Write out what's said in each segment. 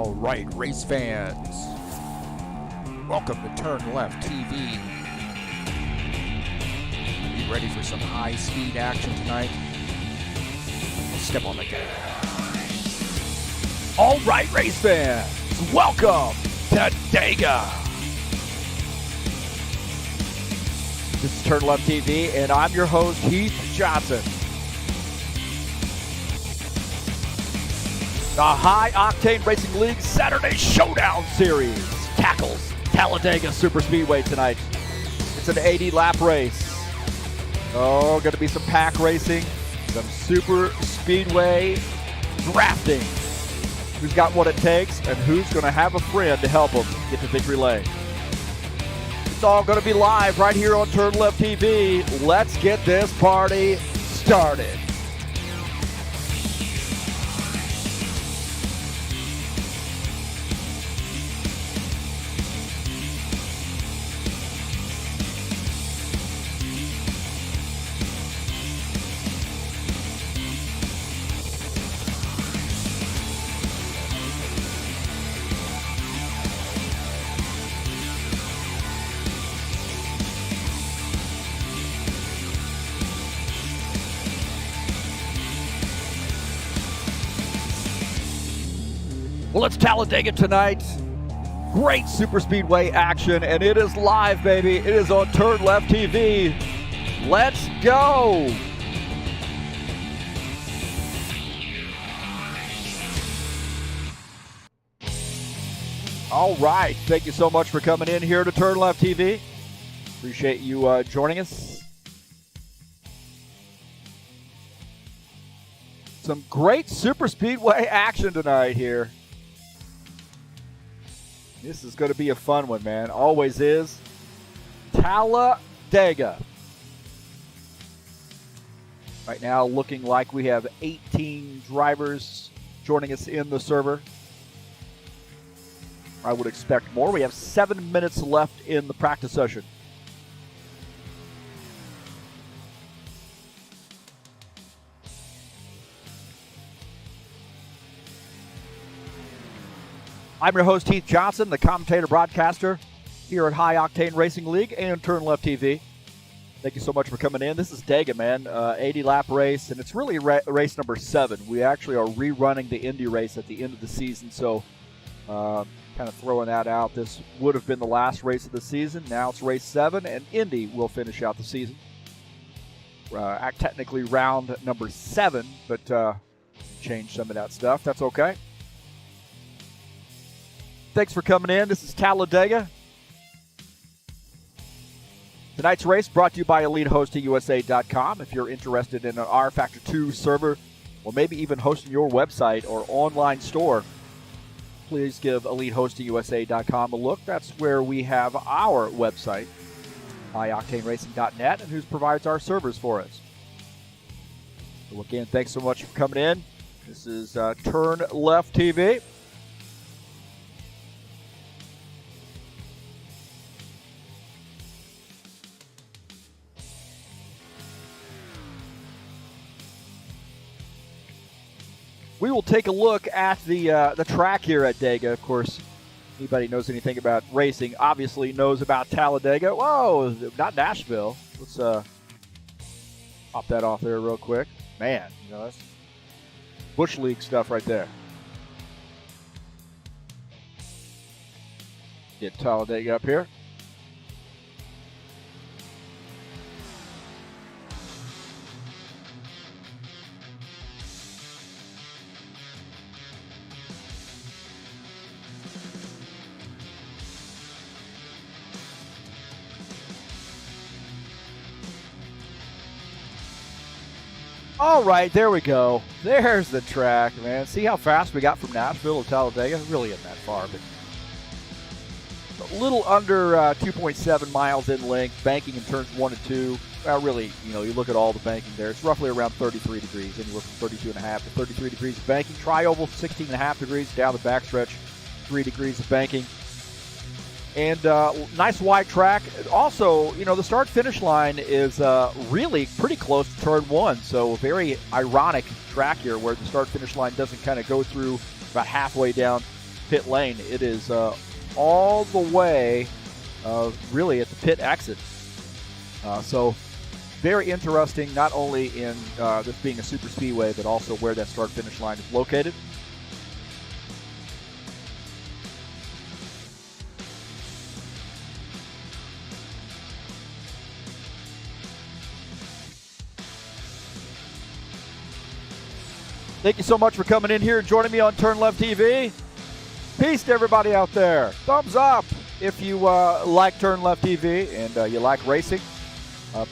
All right, race fans, welcome to TurnLeftTV. Be ready for some high-speed action tonight. Step on the gas. All right, race fans, welcome to Talladega. This is TurnLeftTV, and I'm your host, Heath Johnson. The High Octane Racing League Saturday Showdown Series tackles Talladega Superspeedway tonight. It's an 80-lap race. Oh, going to be some pack racing, some super speedway drafting. Who's got what it takes, and who's going to have a friend to help them get to victory lane. It's all going to be live right here on TurnLeftTV. Let's get this party started. Well, it's Talladega tonight. Great super speedway action, and it is live, baby. It is on TurnLeftTV. Let's go. All right. Thank you so much for coming in here to TurnLeftTV. Appreciate you joining us. Some great super speedway action tonight here. This is going to be a fun one, man. Always is. Talladega. Right now, looking like we have 18 drivers joining us in the server. I would expect more. We have 7 minutes left in the practice session. I'm your host, Heath Johnson, the commentator broadcaster here at High Octane Racing League and TurnLeftTV. Thank you so much for coming in. This is Dega, man, 80-lap race, and it's really race number 7. We actually are rerunning the Indy race at the end of the season, so kind of throwing that out. This would have been the last race of the season. Now it's race 7, and Indy will finish out the season. Technically round number 7, but change some of that stuff. That's okay. Thanks for coming in. This is Talladega. Tonight's race brought to you by EliteHostingUSA.com. If you're interested in an rFactor 2 server, or maybe even hosting your website or online store, please give EliteHostingUSA.com a look. That's where we have our website, highoctaneracing.net, and who provides our servers for us. So again, thanks so much for coming in. This is TurnLeftTV. We will take a look at the track here at Dega. Of course, anybody knows anything about racing obviously knows about Talladega. Whoa, not Nashville. Let's pop that off there real quick. Man, you know, that's Bush League stuff right there. Get Talladega up here. All right, there we go. There's the track, man. See how fast we got from Nashville to Talladega? It really isn't that far, but a little under 2.7 miles in length, banking in turns 1 and 2. Really, you know, you look at all the banking there, it's roughly around 33 degrees, anywhere from 32.5 to 33 degrees of banking. Tri-oval, 16.5 degrees. Down the backstretch, 3 degrees of banking. And nice wide track. Also, you know, the start-finish line is really pretty close to turn 1, so a very ironic track here where the start-finish line doesn't kind of go through about halfway down pit lane. It is all the way really at the pit exit. So very interesting, not only in this being a super speedway, but also where that start-finish line is located. Thank you so much for coming in here and joining me on TurnLeftTV. Peace to everybody out there. Thumbs up if you like TurnLeftTV and you like racing.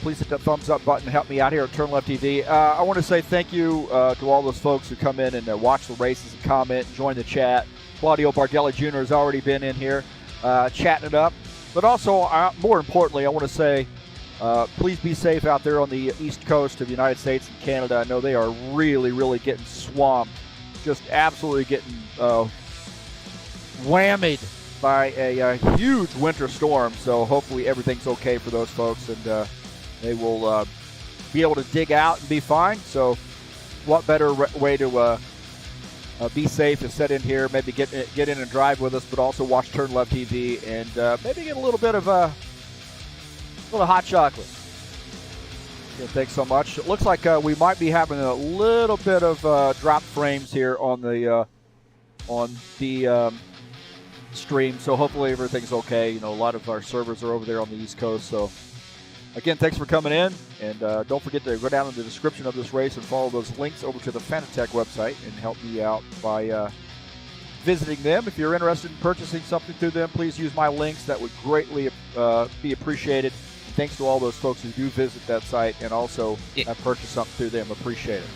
Please hit that thumbs up button to help me out here at TurnLeftTV. I want to say thank you to all those folks who come in and watch the races and comment and join the chat. Claudio Bardella Jr. has already been in here chatting it up. But also, more importantly, I want to say please be safe out there on the east coast of the United States and Canada. I know they are really, really getting swamped, just absolutely getting whammied by a huge winter storm. So hopefully everything's okay for those folks, and they will be able to dig out and be fine. So what better way to be safe is sit in here, maybe get in and drive with us, but also watch TurnLeftTV and maybe get a little bit of little hot chocolate. Yeah, thanks so much. It looks like we might be having a little bit of drop frames here on the stream, so hopefully everything's okay. You know, a lot of our servers are over there on the East Coast. So again, thanks for coming in, and don't forget to go down in the description of this race and follow those links over to the Fanatec website and help me out by visiting them. If you're interested in purchasing something through them, please use my links. That would greatly be appreciated. And thanks to all those folks who do visit that site and also purchase something through them. Appreciate it.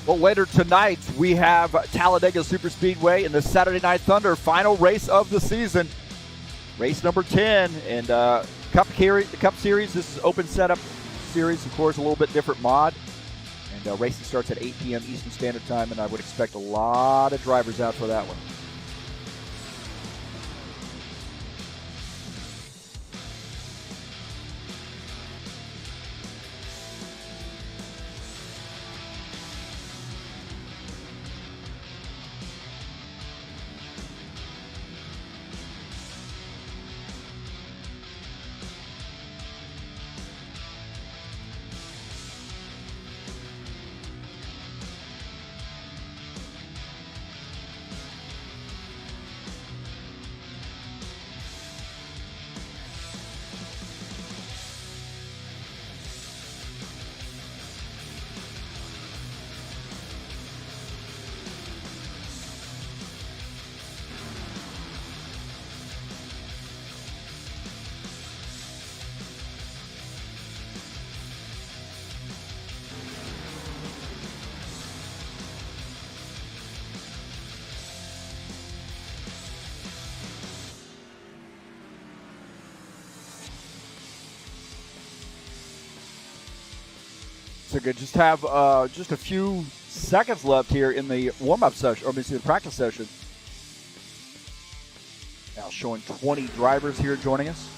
Well, later tonight, we have Talladega Superspeedway in the Saturday Night Thunder final race of the season. Race number 10. And Cup Series, this is open setup series, of course, a little bit different mod. And racing starts at 8 p.m. Eastern Standard Time, and I would expect a lot of drivers out for that one. So good. Just have just a few seconds left here in the warm-up session, or the practice session. Now showing 20 drivers here joining us.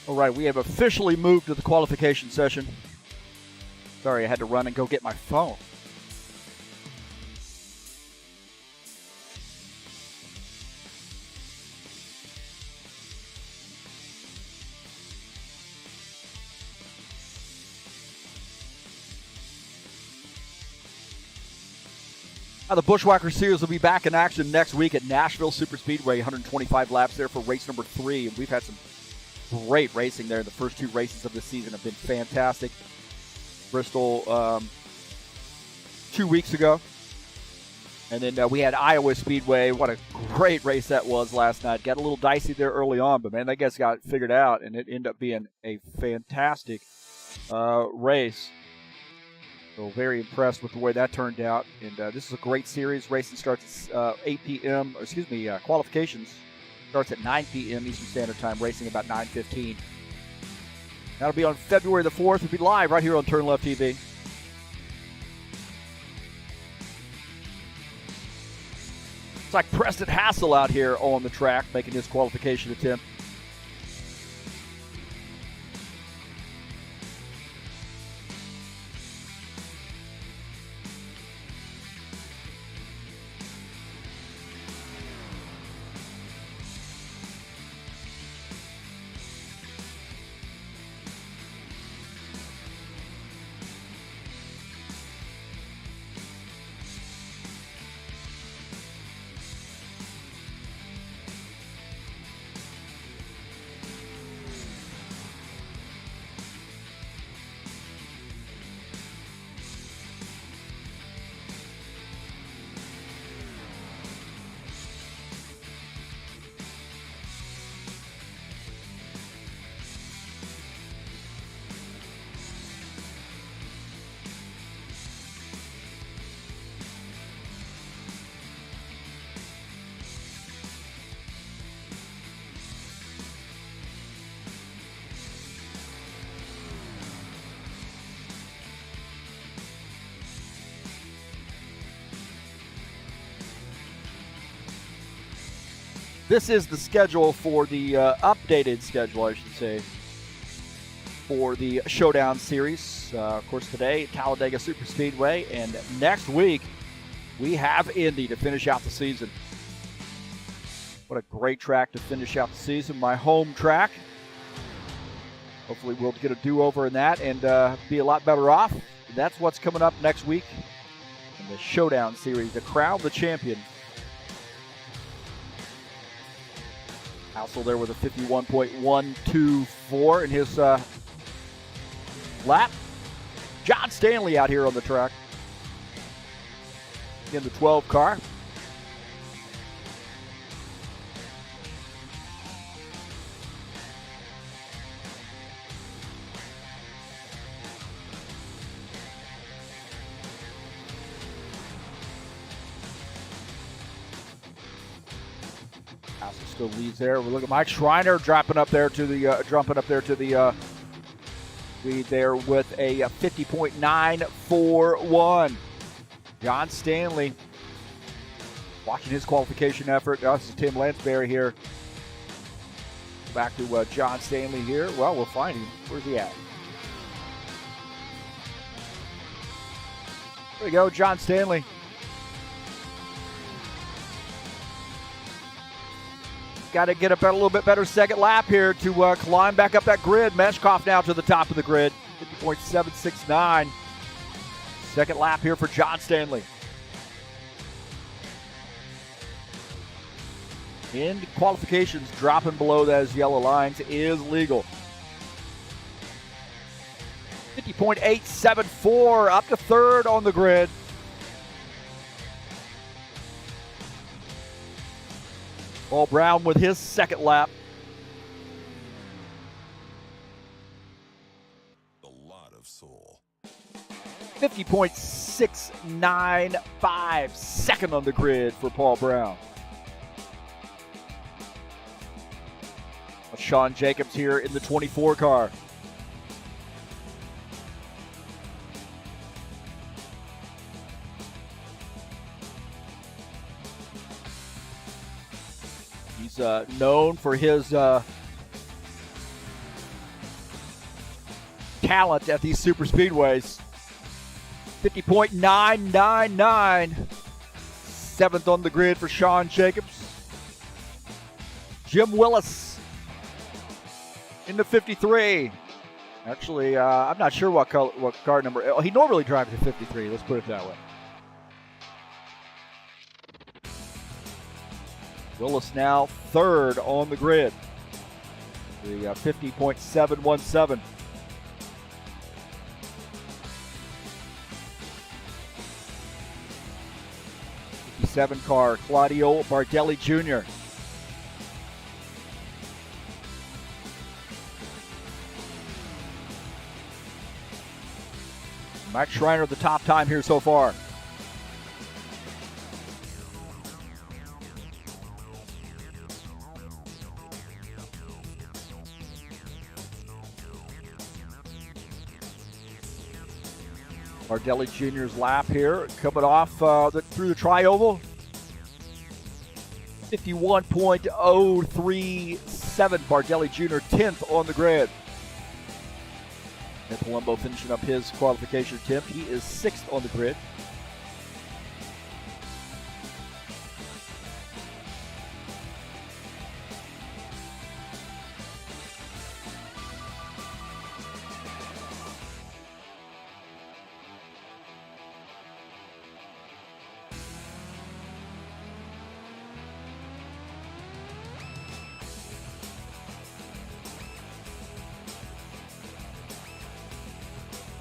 All right, we have officially moved to the qualification session. Sorry, I had to run and go get my phone. The Bushwhacker Series will be back in action next week at Nashville Superspeedway. 125 laps there for race number 3. And we've had some great racing there. The first 2 races of the season have been fantastic. Bristol 2 weeks ago. And then we had Iowa Speedway. What a great race that was last night. Got a little dicey there early on, but man, that guys got it figured out, and it ended up being a fantastic race. So very impressed with the way that turned out. And this is a great series. Racing starts at 8 p.m. Qualifications starts at 9 p.m. Eastern Standard Time. Racing about 9:15. That'll be on February the 4th. We'll be live right here on TurnLeftTV. It's like Preston Hassel out here on the track making his qualification attempt. This is the schedule for the updated schedule, I should say, for the Showdown series. Of course, today, Talladega Superspeedway, and next week, we have Indy to finish out the season. What a great track to finish out the season. My home track. Hopefully, we'll get a do-over in that and be a lot better off. That's what's coming up next week in the Showdown series, the Crown the Champion. Hassel there with a 51.124 in his lap. John Stanley out here on the track in the 12 car. Still leads there. We look at Mike Schreiner dropping up there to the lead there with a 50.941. John Stanley watching his qualification effort. This is Tim Lansbury here. Back to John Stanley here. Well, we'll find him. Where's he at? There we go, John Stanley. Got to get a little bit better second lap here to climb back up that grid. Meshkoff now to the top of the grid, 50.769. Second lap here for John Stanley. In qualifications, dropping below those yellow lines is legal. 50.874 up to third on the grid. Paul Brown with his second lap. A lot of soul. 50.695, second on the grid for Paul Brown. Shawn Jacobs here in the 24 car. He's known for his talent at these super speedways. 50.999. 7th on the grid for Shawn Jacobs. Jim Willis in the 53. Actually, I'm not sure what car number. He normally drives a 53. Let's put it that way. Willis now 3rd on the grid. The 50.717. 57 car, Claudio Bardella Jr. Max Schreiner, the top time here so far. Bardella Jr.'s lap here, coming off through the tri-oval. 51.037, Bardella Jr. 10th on the grid. And Palumbo finishing up his qualification attempt. He is 6th on the grid.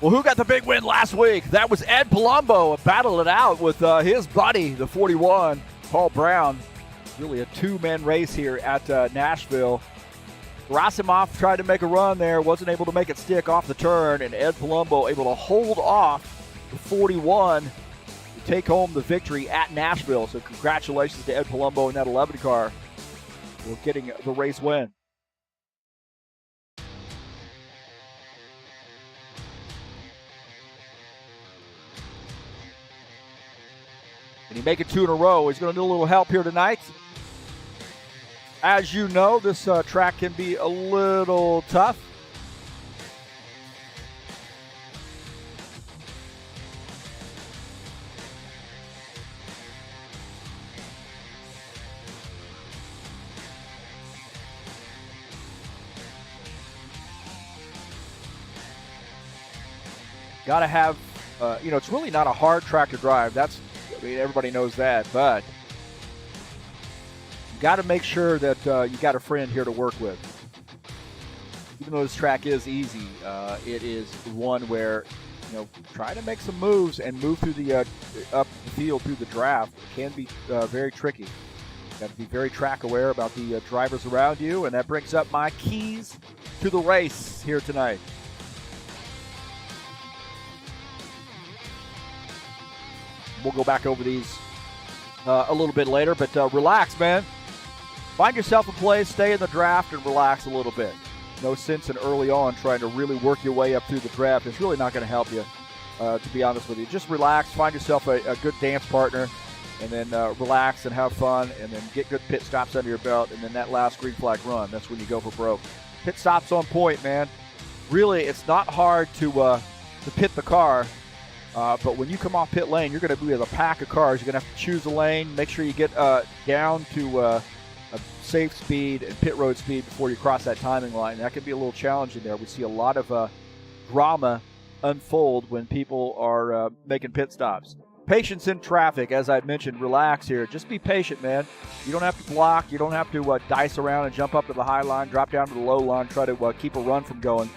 Well, who got the big win last week? That was Ed Palumbo, battled it out with his buddy, the 41, Paul Brown. Really a two-man race here at Nashville. Gerasimov tried to make a run there, wasn't able to make it stick off the turn, and Ed Palumbo able to hold off the 41 to take home the victory at Nashville. So congratulations to Ed Palumbo in that 11 car for getting the race win. Can he make it 2 in a row? He's going to need a little help here tonight. As you know, this track can be a little tough. Got to have, it's really not a hard track to drive. Everybody knows that, but you got to make sure that you got a friend here to work with. Even though this track is easy, it is one where, try to make some moves and move through the up the field through the draft. It can be very tricky. Got to be very track aware about the drivers around you, and that brings up my keys to the race here tonight. We'll go back over these a little bit later, but relax, man. Find yourself a place, stay in the draft, and relax a little bit. No sense in early on trying to really work your way up through the draft. It's really not going to help you, to be honest with you. Just relax, find yourself a good dance partner, and then relax and have fun, and then get good pit stops under your belt, and then that last green flag run, that's when you go for broke. Pit stops on point, man. Really, it's not hard to pit the car. But when you come off pit lane, you're going to be with a pack of cars. You're going to have to choose a lane, make sure you get down to a safe speed and pit road speed before you cross that timing line. That can be a little challenging there. We see a lot of drama unfold when people are making pit stops. Patience in traffic, as I mentioned, relax here. Just be patient, man. You don't have to block. You don't have to dice around and jump up to the high line, drop down to the low line, try to keep a run from going.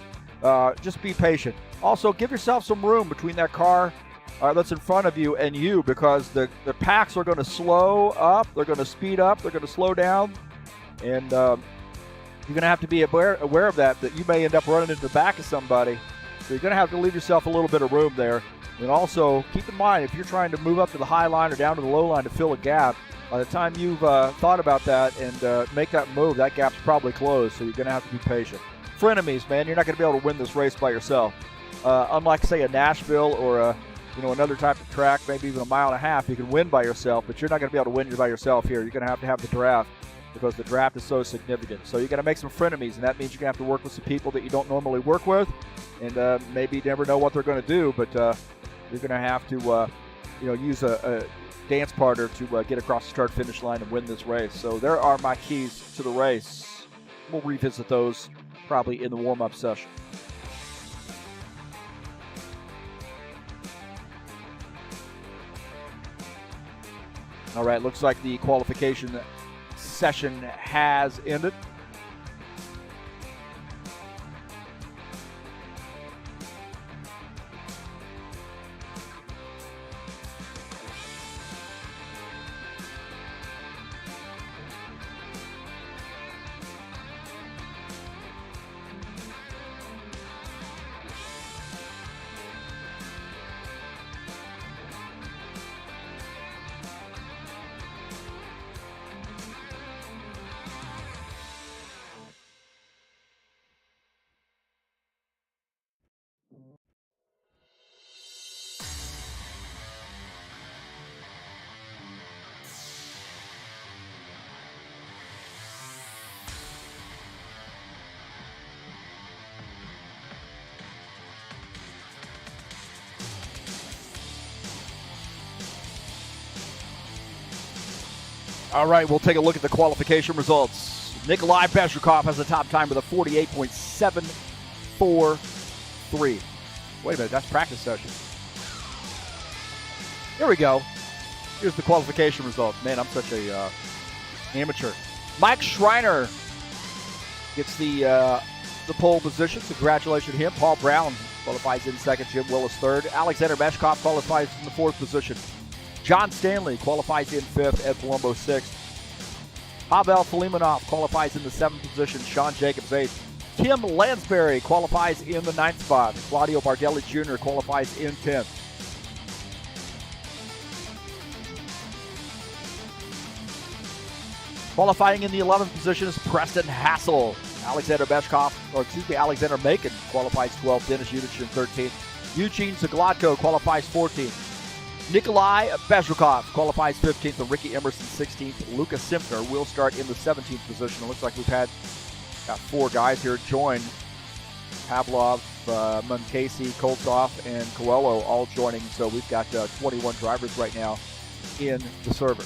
Just be patient. Also, give yourself some room between that car that's in front of you and you, because the packs are going to slow up, they're going to speed up, they're going to slow down, and you're going to have to be aware of that you may end up running into the back of somebody. So you're going to have to leave yourself a little bit of room there. And also, keep in mind, if you're trying to move up to the high line or down to the low line to fill a gap, by the time you've thought about that and make that move, that gap's probably closed, so you're going to have to be patient. Frenemies, man, you're not going to be able to win this race by yourself. Unlike, say, a Nashville or another type of track, maybe even a mile and a half, you can win by yourself, but you're not going to be able to win by yourself here. You're going to have the draft. because the draft is so significant. So you got to make some frenemies, and that means you're going to have to work with some people that you don't normally work with, and maybe you never know what they're going to do, but you're going to have to use a dance partner to get across the start-finish line and win this race. So there are my keys to the race. We'll revisit those probably in the warm-up session. All right, looks like the qualification session has ended. All right, we'll take a look at the qualification results. Nikolai Bezhukov has the top time with a 48.743. Wait a minute, that's practice session. Here we go. Here's the qualification results. Man, I'm such a amateur. Mike Schreiner gets the pole position. Congratulations to him. Paul Brown qualifies in second. Jim Willis third. Alexander Bezhukov qualifies in the fourth position. John Stanley qualifies in fifth. Ed Palumbo sixth. Pavel Filimonov qualifies in the seventh position. Shawn Jacobs eighth. Tim Lansbury qualifies in the ninth spot. Claudio Bardella Jr. qualifies in 10th. Qualifying in the 11th position is Preston Hassel. Alexander Macon qualifies 12th. Dennis Unigen 13th. Eugene Zagladko qualifies 14th. Nikolai Bezhukov qualifies 15th, and Ricky Emerson 16th. Luca Simpner will start in the 17th position. It looks like we've got four guys here join. Pavlov, Munkasi, Koltsov, and Coelho all joining. So we've got 21 drivers right now in the server.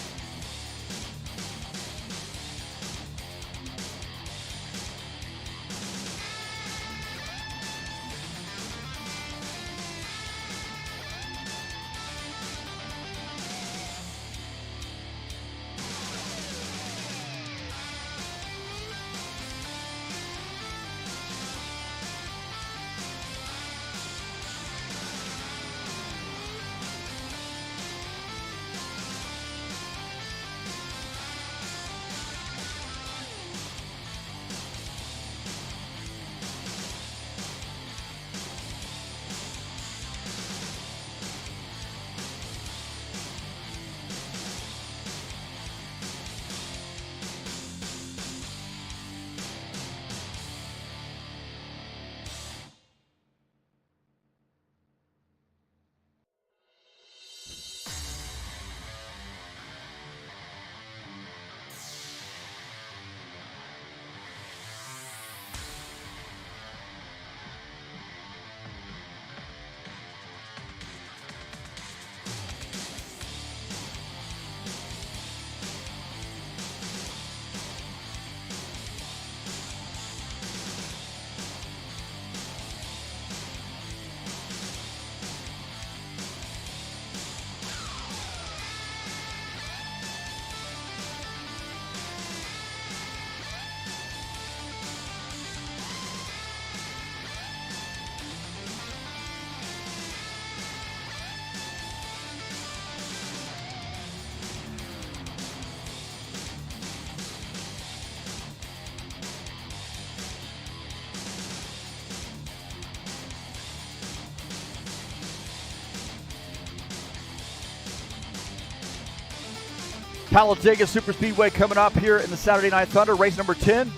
Talladega Superspeedway coming up here in the Saturday Night Thunder. Race number 10.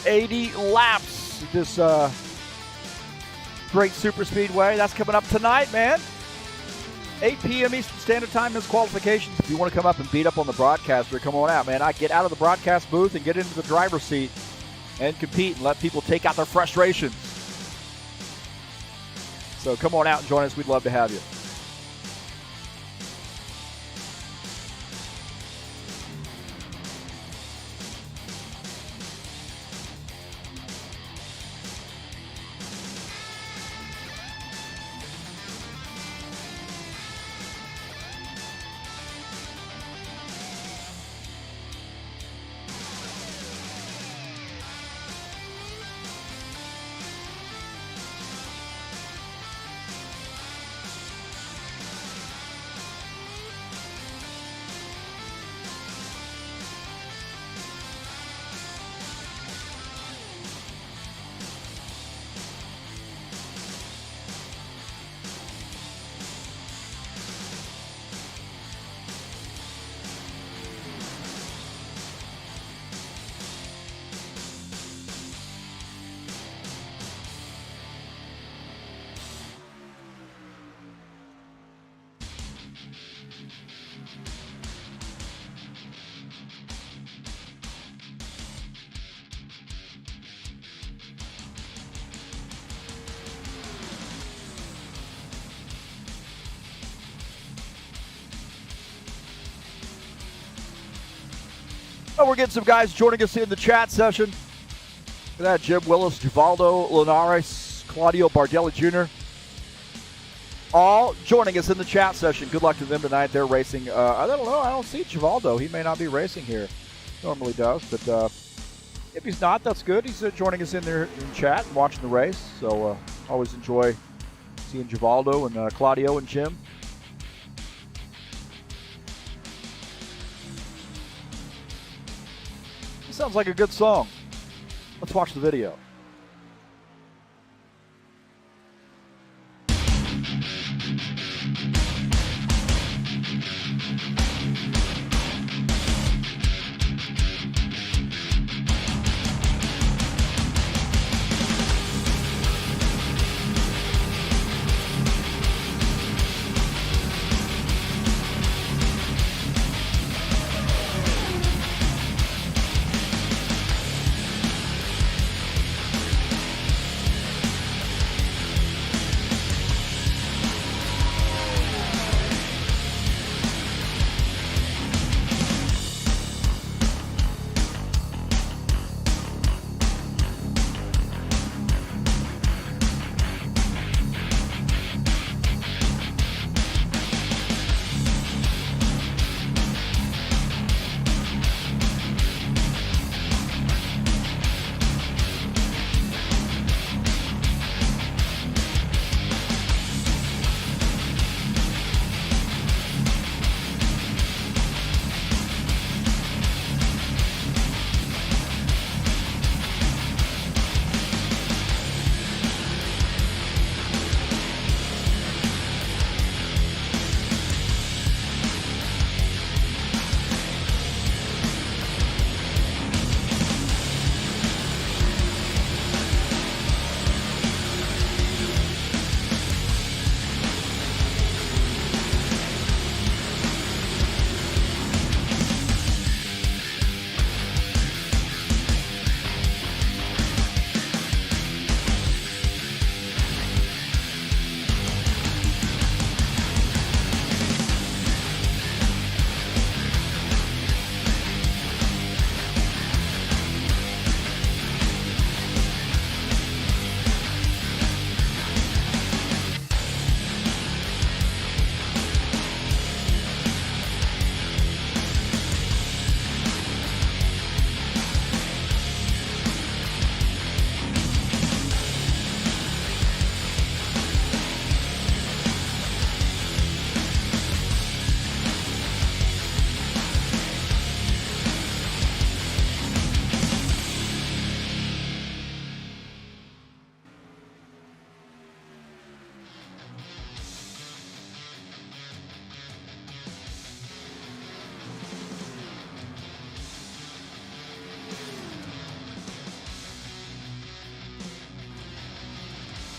80 laps. This great superspeedway. That's coming up tonight, man. 8 p.m. Eastern Standard Time is qualifications. If you want to come up and beat up on the broadcaster, come on out, man. I get out of the broadcast booth and get into the driver's seat and compete and let people take out their frustrations. So come on out and join us. We'd love to have you. Oh, we're getting some guys joining us in the chat session. Look at that, Jim Willis, Givaldo, Linares, Claudio, Bardella Jr. All joining us in the chat session. Good luck to them tonight. They're racing. I don't know. I don't see Givaldo. He may not be racing here. Normally does, but if he's not, that's good. He's joining us in there in chat and watching the race. So always enjoy seeing Givaldo and Claudio and Jim. Sounds like a good song. Let's watch the video.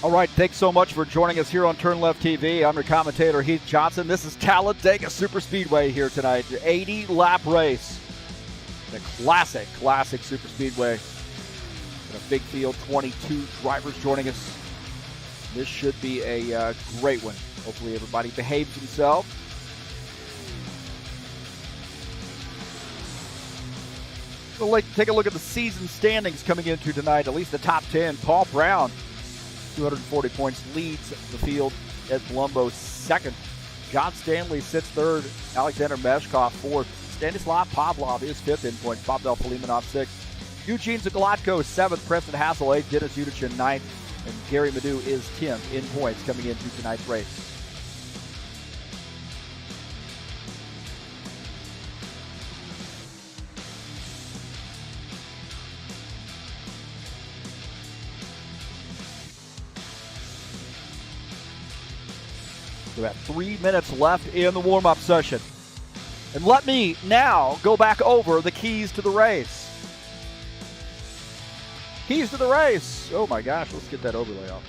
All right, thanks so much for joining us here on TurnLeftTV. I'm your commentator, Heath Johnson. This is Talladega Superspeedway here tonight, the 80-lap race. The classic Superspeedway. In a big field, 22 drivers joining us. This should be a great one. Hopefully everybody behaves themselves. We'll take a look at the season standings coming into tonight, at least the top 10. Paul Brown, 240 points, leads the field. Ed Palumbo second. John Stanley sits third. Alexander Meshkov fourth. Stanislav Pavlov is fifth in points. Pavel Polimanov sixth. Eugene Zaglatko seventh. Preston Hassel eighth. Dennis Unigen ninth. And Gary Madu is 10th in points coming into tonight's race. We have 3 minutes left in the warm-up session. And let me now go back over the keys to the race. Keys to the race. Oh my gosh, let's get that overlay off.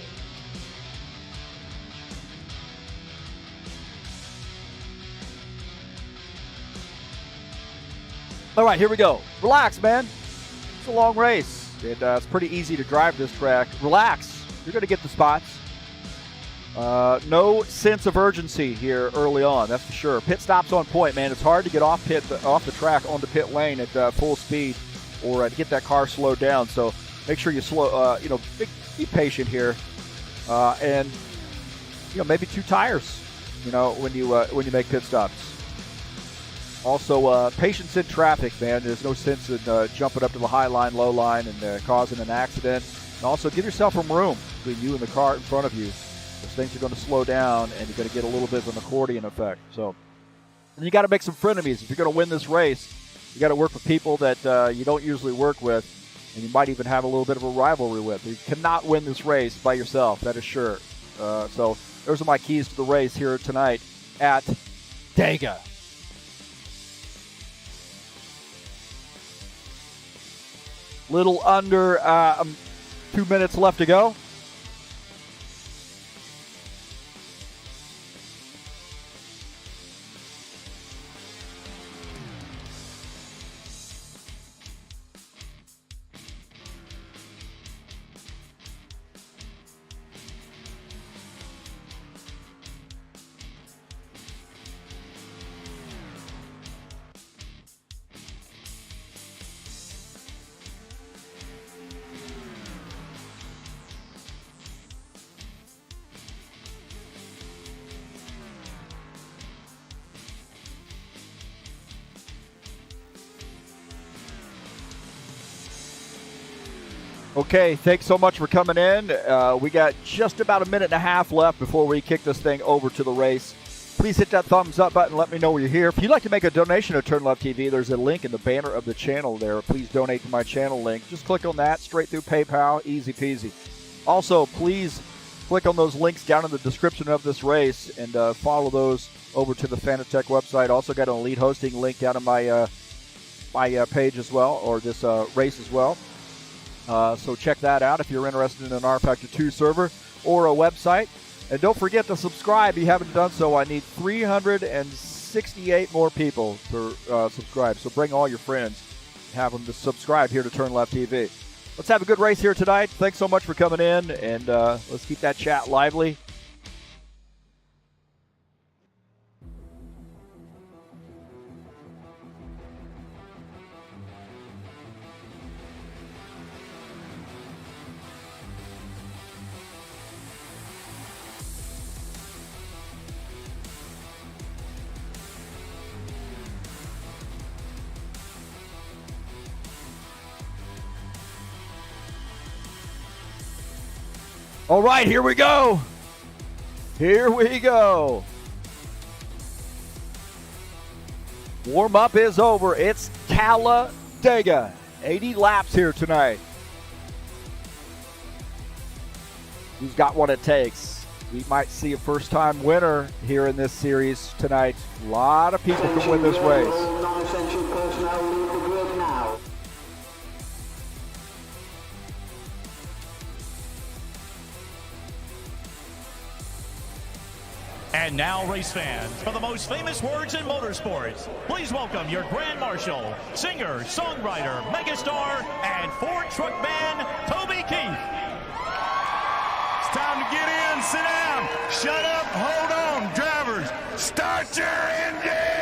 All right, here we go. Relax, man. It's a long race. It's pretty easy to drive this track. Relax. You're going to get the spots. No sense of urgency here early on, that's for sure. Pit stops on point, man. It's hard to get off the track onto pit lane at full speed or to get that car slowed down. So make sure you slow. Be patient here, and maybe 2 tires. When you make pit stops. Also, patience in traffic, man. There's no sense in jumping up to the high line, low line, and causing an accident. And also, give yourself some room between you and the car in front of you. Those things are going to slow down, and you're going to get a little bit of an accordion effect. So, and you got to make some frenemies. If you're going to win this race, you got to work with people that you don't usually work with, and you might even have a little bit of a rivalry with. You cannot win this race by yourself, that is sure. So, those are my keys to the race here tonight at Dega. Little under 2 minutes left to go. Okay, thanks so much for coming in. We got just about 1.5 minutes left before we kick this thing over to the race. Please hit that thumbs up button. Let me know you're here. If you'd like to make a donation to TurnLeftTV, there's a link in the banner of the channel there. Please donate to my channel link. Just click on that, straight through PayPal, easy peasy. Also, please click on those links down in the description of this race and follow those over to the Fanatec website. Also got an elite hosting link down in my page as well, or this race as well. So check that out if you're interested in an rFactor 2 server or a website. And don't forget to subscribe if you haven't done so. I need 368 more people to subscribe. So bring all your friends and have them to subscribe here to TurnLeftTV. Let's have a good race here tonight. Thanks so much for coming in, and let's keep that chat lively. All right, here we go. Here we go. Warm-up is over. It's Talladega. 80 laps here tonight. Who's got what it takes? We might see a first-time winner here in this series tonight. A lot of people can win this race. Non-essential personnel leave the grid now. And now, race fans, for the most famous words in motorsports, please welcome your Grand Marshal, singer, songwriter, megastar, and Ford truck man, Toby Keith. It's time to get in, sit down, shut up, hold on, drivers, start your engine!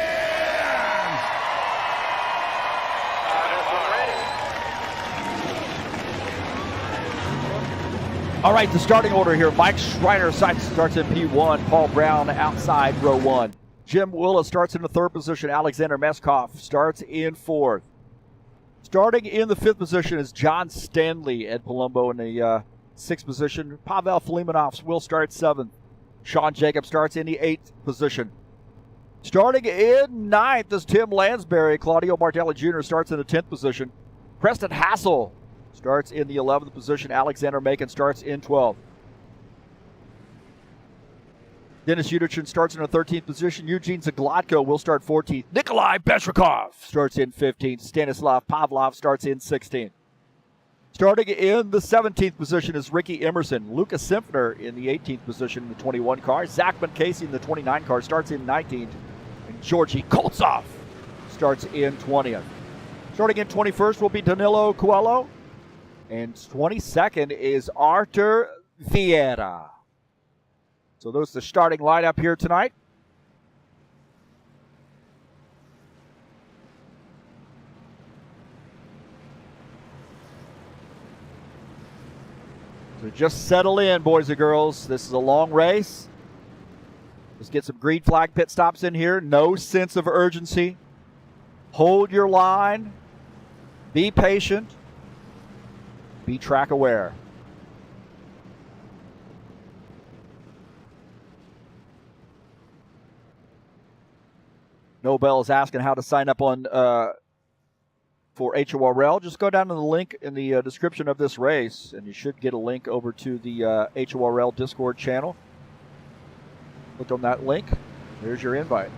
All right, the starting order here. Mike Schreiner starts in P1. Paul Brown outside row 1. Jim Willis starts in the 3rd position. Alexander Meskoff starts in 4th. Starting in the 5th position is John Stanley. Ed Palumbo in the 6th position. Pavel Filimonov will start 7th. Shawn Jacobs starts in the 8th position. Starting in 9th is Tim Lansbury. Claudio Bardella Jr. starts in the 10th position. Preston Hassel starts in the 11th position. Alexander Macon starts in 12th. Dennis Udichin starts in the 13th position. Eugene Zaglotko will start 14th. Nikolai Beshrikov starts in 15th. Stanislav Pavlov starts in 16th. Starting in the 17th position is Ricky Emerson. Lucas Simpner in the 18th position in the 21 car. Zachman Casey in the 29 car starts in 19th. And Georgi Koltsov starts in 20th. Starting in 21st will be Danilo Coelho. And 22nd is Artur Vieira. So those are the starting lineup here tonight. So just settle in, boys and girls. This is a long race. Let's get some green flag pit stops in here. No sense of urgency. Hold your line. Be patient. Be track aware. Nobel is asking how to sign up on for HORL. Just go down to the link in the description of this race, and you should get a link over to the HORL Discord channel. Click on that link. There's your invite.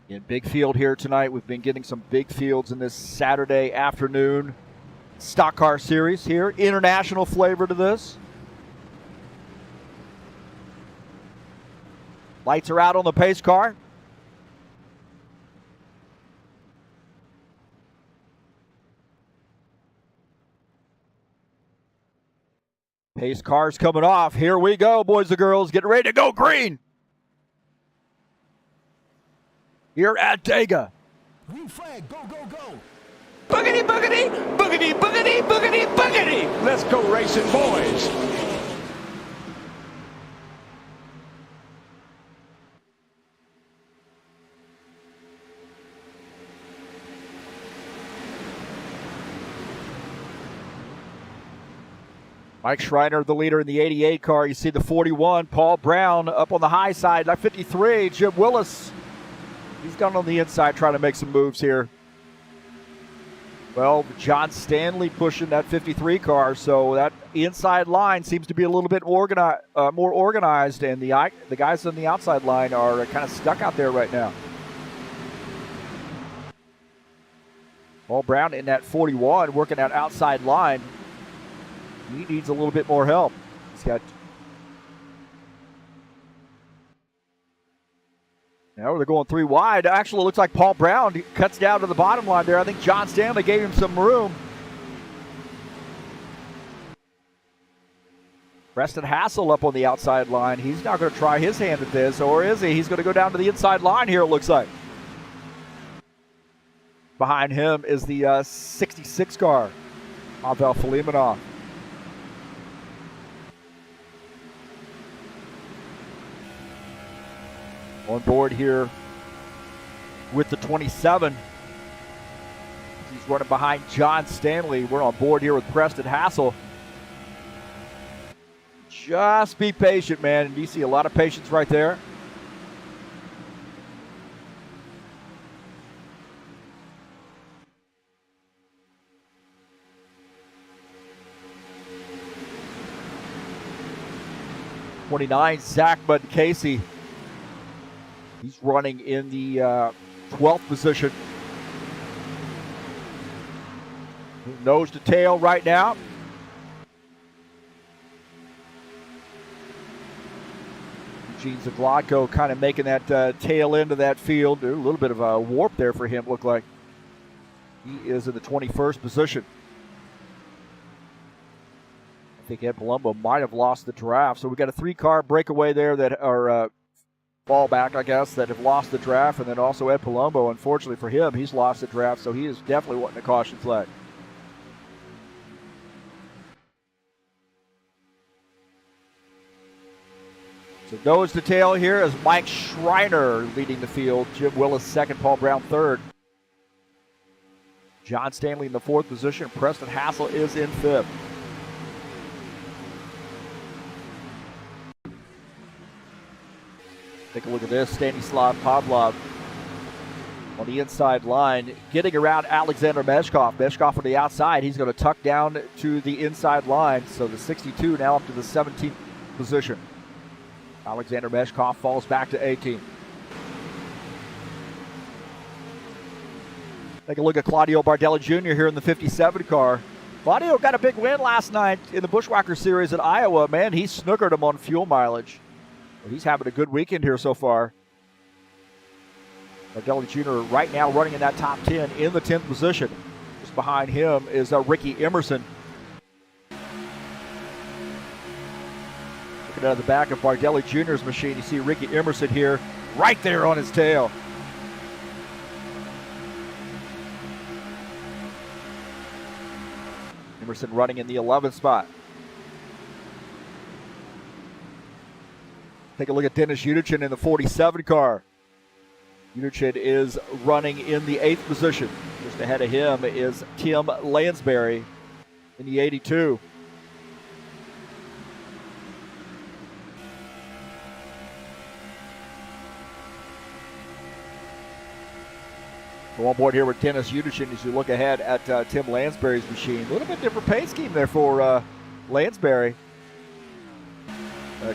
In big field here tonight. We've been getting some big fields in this Saturday afternoon stock car series here. International flavor to this. Lights are out on the pace car. Pace car's coming off. Here we go, boys and girls. Getting ready to go green. Here at Dega. Green flag, go, go, go. Boogity, boogity, boogity, boogity, boogity, boogity. Let's go racing, boys. Mike Schreiner, the leader in the 88 car. You see the 41. Paul Brown up on the high side. That 53. Jim Willis. He's gone on the inside trying to make some moves here. Well, John Stanley pushing that 53 car, so that inside line seems to be a little bit more organized, and the guys on the outside line are kind of stuck out there right now. Paul Brown in that 41 working that outside line. He needs a little bit more help. He's got... Now they're going 3 wide. Actually, it looks like Paul Brown cuts down to the bottom line there. I think John Stanley gave him some room. Preston Hassel up on the outside line. He's not going to try his hand at this, or is he? He's going to go down to the inside line here, it looks like. Behind him is the 66 car, Pavel Filimonov. On board here with the 27. He's running behind John Stanley. We're on board here with Preston Hassel. Just be patient, man. And you see a lot of patience right there. '29, Zachman Casey. He's running in the 12th position. Nose to tail right now. Eugene Zaglodko kind of making that tail end of that field. A little bit of a warp there for him, looked like. He is in the 21st position. I think Ed Palumbo might have lost the draft. So we got a 3-car breakaway there that are fallback, I guess, that have lost the draft. And then also Ed Palumbo, unfortunately for him, he's lost the draft. So he is definitely wanting a caution flag. So nose to tail here is Mike Schreiner leading the field. Jim Willis second, Paul Brown third. John Stanley in the 4th position. Preston Hassel is in 5th. Take a look at this. Stanislav Pavlov on the inside line, getting around Alexander Meshkov. Meshkov on the outside. He's going to tuck down to the inside line. So the 62 now up to the 17th position. Alexander Meshkov falls back to 18. Take a look at Claudio Bardella Jr. here in the 57 car. Claudio got a big win last night in the Bushwhacker Series at Iowa. Man, he snookered him on fuel mileage. He's having a good weekend here so far. Bardella Jr. right now running in that top 10 in the 10th position. Just behind him is Ricky Emerson. Looking out of the back of Bardella Jr.'s machine, you see Ricky Emerson here right there on his tail. Emerson running in the 11th spot. Take a look at Dennis Unigen in the 47 car. Unigen is running in the 8th position. Just ahead of him is Tim Lansbury in the 82. Go on board here with Dennis Unigen as you look ahead at Tim Lansbury's machine. A little bit different pace scheme there for Lansbury.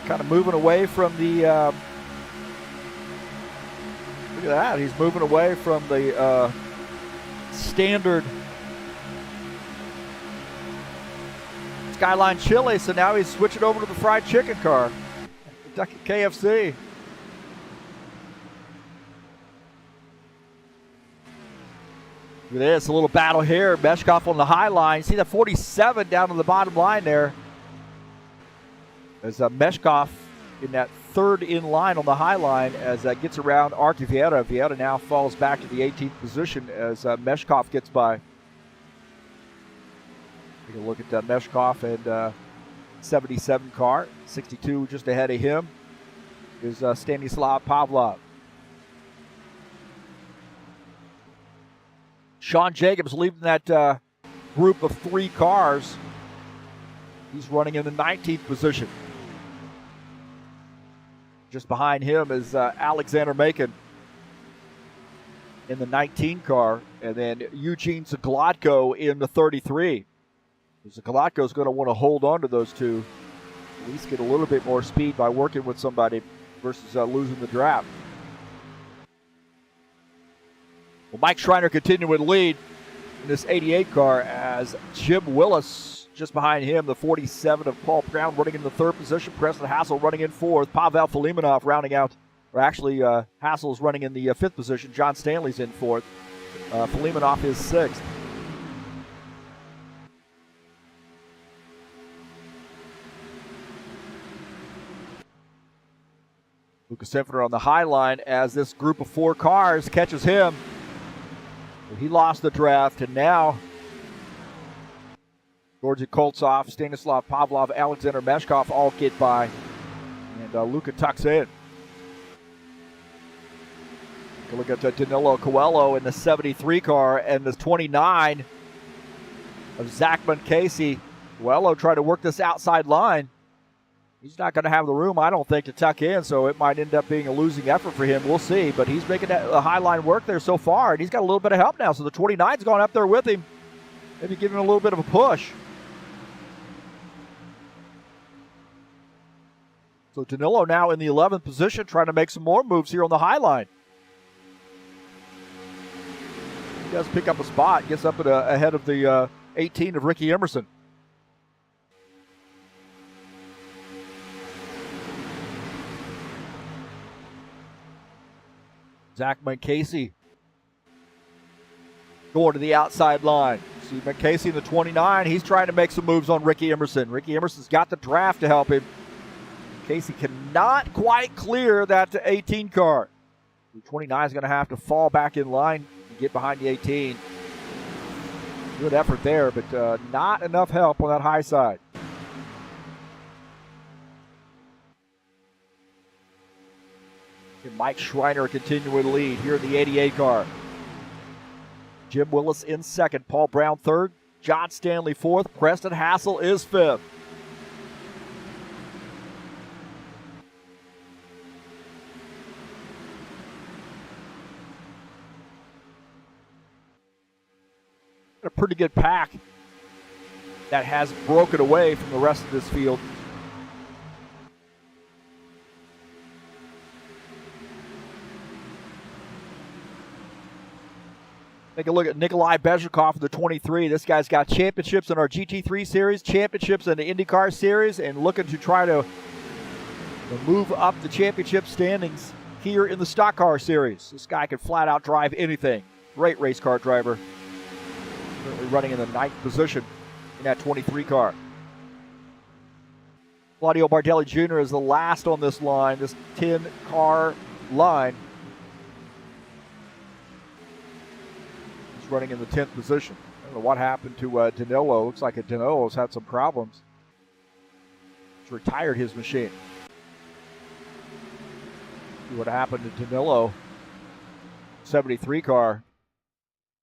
Kind of moving away from the, look at that, he's moving away from the standard Skyline Chili, so now he's switching over to the fried chicken car. Kentucky KFC. Look at this, a little battle here. Meshkov on the high line. See that 47 down to the bottom line there. As Meshkov in that third in line on the high line as gets around Arki Vieira. Vieira now falls back to the 18th position as Meshkov gets by. Take a look at Meshkov and 77 car. 62 just ahead of him is Stanislav Pavlov. Shawn Jacobs leaving that group of 3 cars. He's running in the 19th position. Just behind him is Alexander Macon in the 19 car. And then Eugene Zaglodko in the 33. Zaglodko is going to want to hold on to those two. At least get a little bit more speed by working with somebody versus losing the draft. Well, Mike Schreiner continuing to lead in this 88 car as Jim Willis just behind him, the 47 of Paul Brown running in the 3rd position. Preston Hassel running in 4th. Pavel Filimonov rounding out, or actually Hassel's running in the 5th position. John Stanley's in 4th. Filimonov is 6th. Lucas Infiner on the high line as this group of 4 cars catches him. He lost the draft, and now Georgi Koltsov, Stanislav Pavlov, Alexander Meshkov all get by, and Luca tucks in. Look at Danilo Coelho in the 73 car and the 29 of Zachman Casey. Coelho trying to work this outside line. He's not going to have the room, I don't think, to tuck in, so it might end up being a losing effort for him. We'll see, but he's making a high line work there so far, and he's got a little bit of help now, so the 29's gone up there with him, maybe giving him a little bit of a push. So Danilo now in the 11th position, trying to make some more moves here on the high line. He does pick up a spot, gets up at ahead of the 18 of Ricky Emerson. Zach Casey going to the outside line. See Casey in the 29. He's trying to make some moves on Ricky Emerson. Ricky Emerson's got the draft to help him. Casey cannot quite clear that 18 car. The 29 is going to have to fall back in line and get behind the 18. Good effort there, but not enough help on that high side. And Mike Schreiner continuing to lead here in the 88 car. Jim Willis in second, Paul Brown third, John Stanley fourth, Preston Hassel is fifth. A pretty good pack that has broken away from the rest of this field. Take a look at Nikolai Bezhikov in the 23. This guy's got championships in our GT3 series, championships in the IndyCar series, and looking to try to move up the championship standings here in the stock car series. This guy can flat out drive anything. Great race car driver. Currently running in the 9th position in that 23 car. Claudio Bardella Jr. is the last on this line, this 10-car line. He's running in the 10th position. I don't know what happened to Danilo. Looks like Danilo's had some problems. He's retired his machine. See what happened to Danilo. 73 car.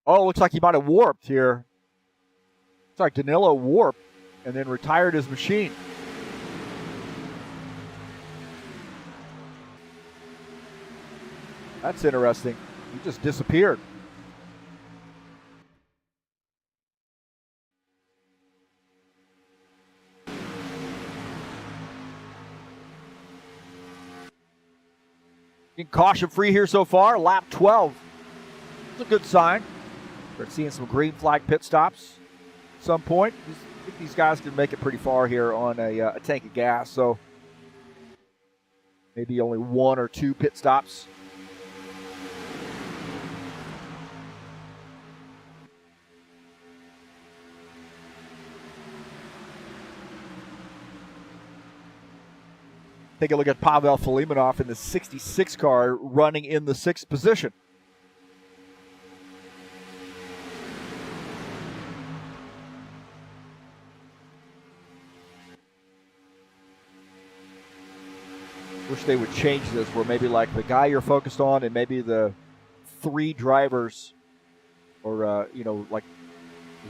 Oh, looks like he might have warped here. Looks like Danilo warped and then retired his machine. That's interesting. He just disappeared. Caution free here so far, lap 12. It's a good sign. We're seeing some green flag pit stops at some point. I think these guys can make it pretty far here on a tank of gas, so maybe only 1 or 2 pit stops. Take a look at Pavel Filimonov in the 66 car running in the 6th position. Wish they would change this where maybe like the guy you're focused on and maybe the 3 drivers or, like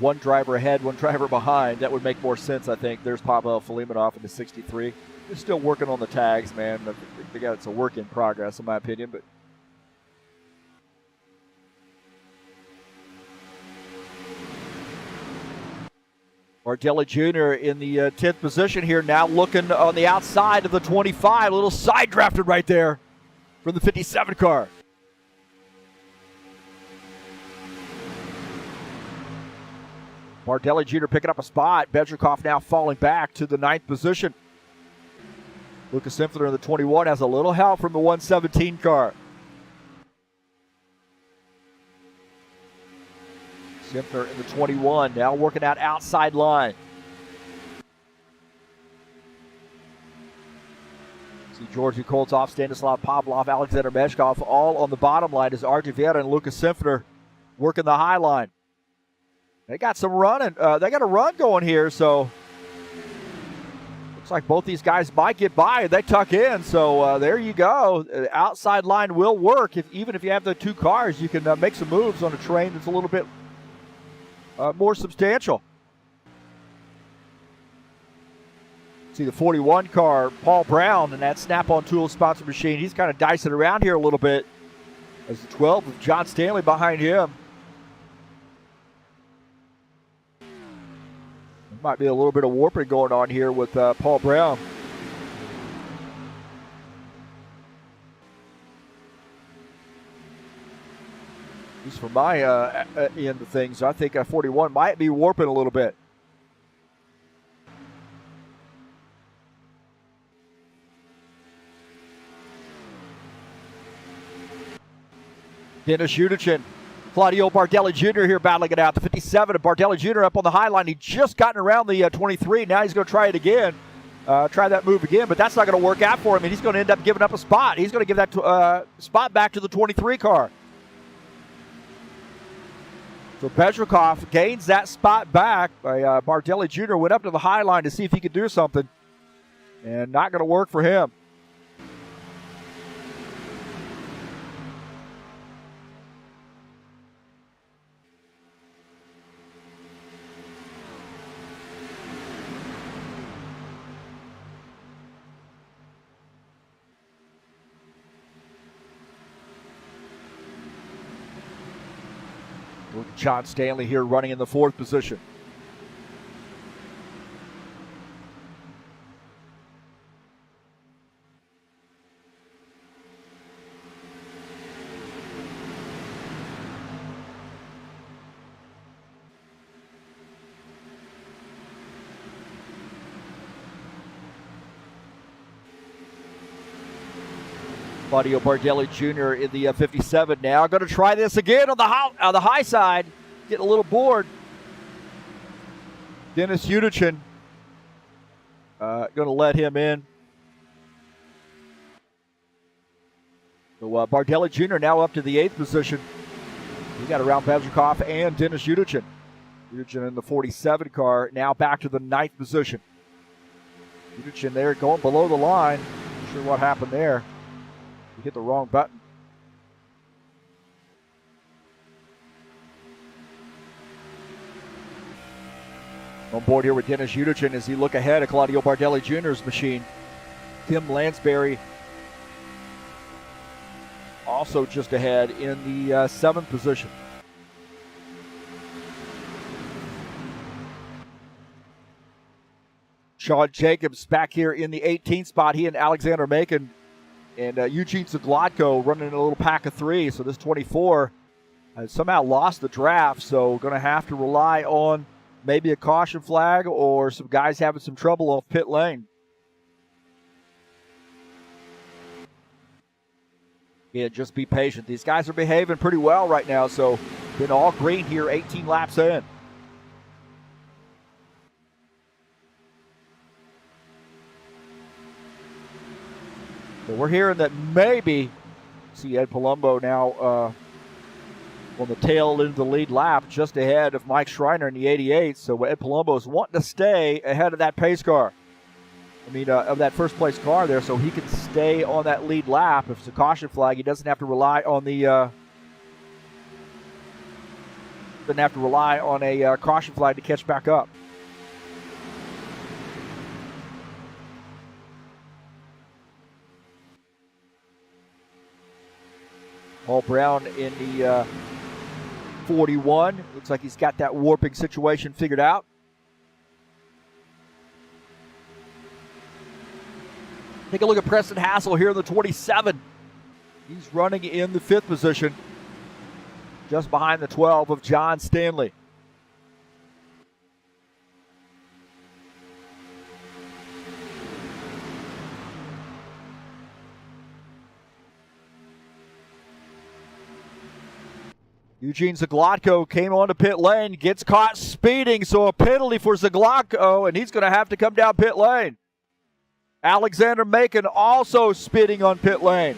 1 driver ahead, 1 driver behind. That would make more sense, I think. There's Pavel Filimonov in the 63. They're still working on the tags, man. It's a work in progress, in my opinion. But Bardella Jr. in the 10th position here, now looking on the outside of the 25. A little side drafted right there from the 57 car. Bardella Jr. picking up a spot. Bedrikoff now falling back to the 9th position. Lucas Simpler in the 21 has a little help from the 117 car. Simpler in the 21, now working that outside line. See Georgi Koltov, Stanislav Pavlov, Alexander Meshkov all on the bottom line as Artie Vera and Lucas Simpler working the high line. They got some running. They got a run going here, so looks like both these guys might get by. They tuck in, so there you go. The outside line will work. Even if you have the 2 cars, you can make some moves on a train that's a little bit more substantial. See the 41 car, Paul Brown, and that Snap-on Tools sponsored machine. He's kind of dicing around here a little bit as the 12 with John Stanley behind him. Might be a little bit of warping going on here with Paul Brown. least from my end of things, I think 41 might be warping a little bit. Dennis Unigen, Claudio Bardella Jr. here battling it out. The 57 of Bardella Jr. up on the high line. He just gotten around the 23. Now he's going to try it again. Try that move again, but that's not going to work out for him, and he's going to end up giving up a spot. He's going to give that spot back to the 23 car. So Bezrikov gains that spot back. Bardella Jr. went up to the high line to see if he could do something, and not going to work for him. John Stanley here running in the 4th position. Claudio Bardella Jr. in the 57 now. Going to try this again on the high side. Getting a little bored. Dennis Unigen going to let him in. So Bardella Jr. now up to the 8th position. He got around Bezrikov and Dennis Unigen. Unigen in the 47 car, now back to the 9th position. Unigen there going below the line. Not sure what happened there. He hit the wrong button. On board here with Dennis Unigen as he look ahead at Claudio Bardella Jr.'s machine. Tim Lansbury also just ahead in the 7th position. Shawn Jacobs back here in the 18th spot. He and Alexander Macon and Eugene Zaglotko running in a little pack of 3. So this 24 has somehow lost the draft, so going to have to rely on maybe a caution flag or some guys having some trouble off pit lane. Yeah, just be patient. These guys are behaving pretty well right now, so been all green here 18 laps in. So we're hearing that maybe, see Ed Palumbo now on the tail end of the lead lap, just ahead of Mike Schreiner in the 88. So Ed Palumbo is wanting to stay ahead of that pace car. Of that first place car there, so he can stay on that lead lap. If it's a caution flag, he doesn't have to rely on a caution flag to catch back up. Paul Brown in the 41. Looks like he's got that warping situation figured out. Take a look at Preston Hassel here in the 27. He's running in the 5th position, just behind the 12 of John Stanley. Eugene Zaglotko came onto pit lane, gets caught speeding, so a penalty for Zaglotko, and he's going to have to come down pit lane. Alexander Macon also speeding on pit lane.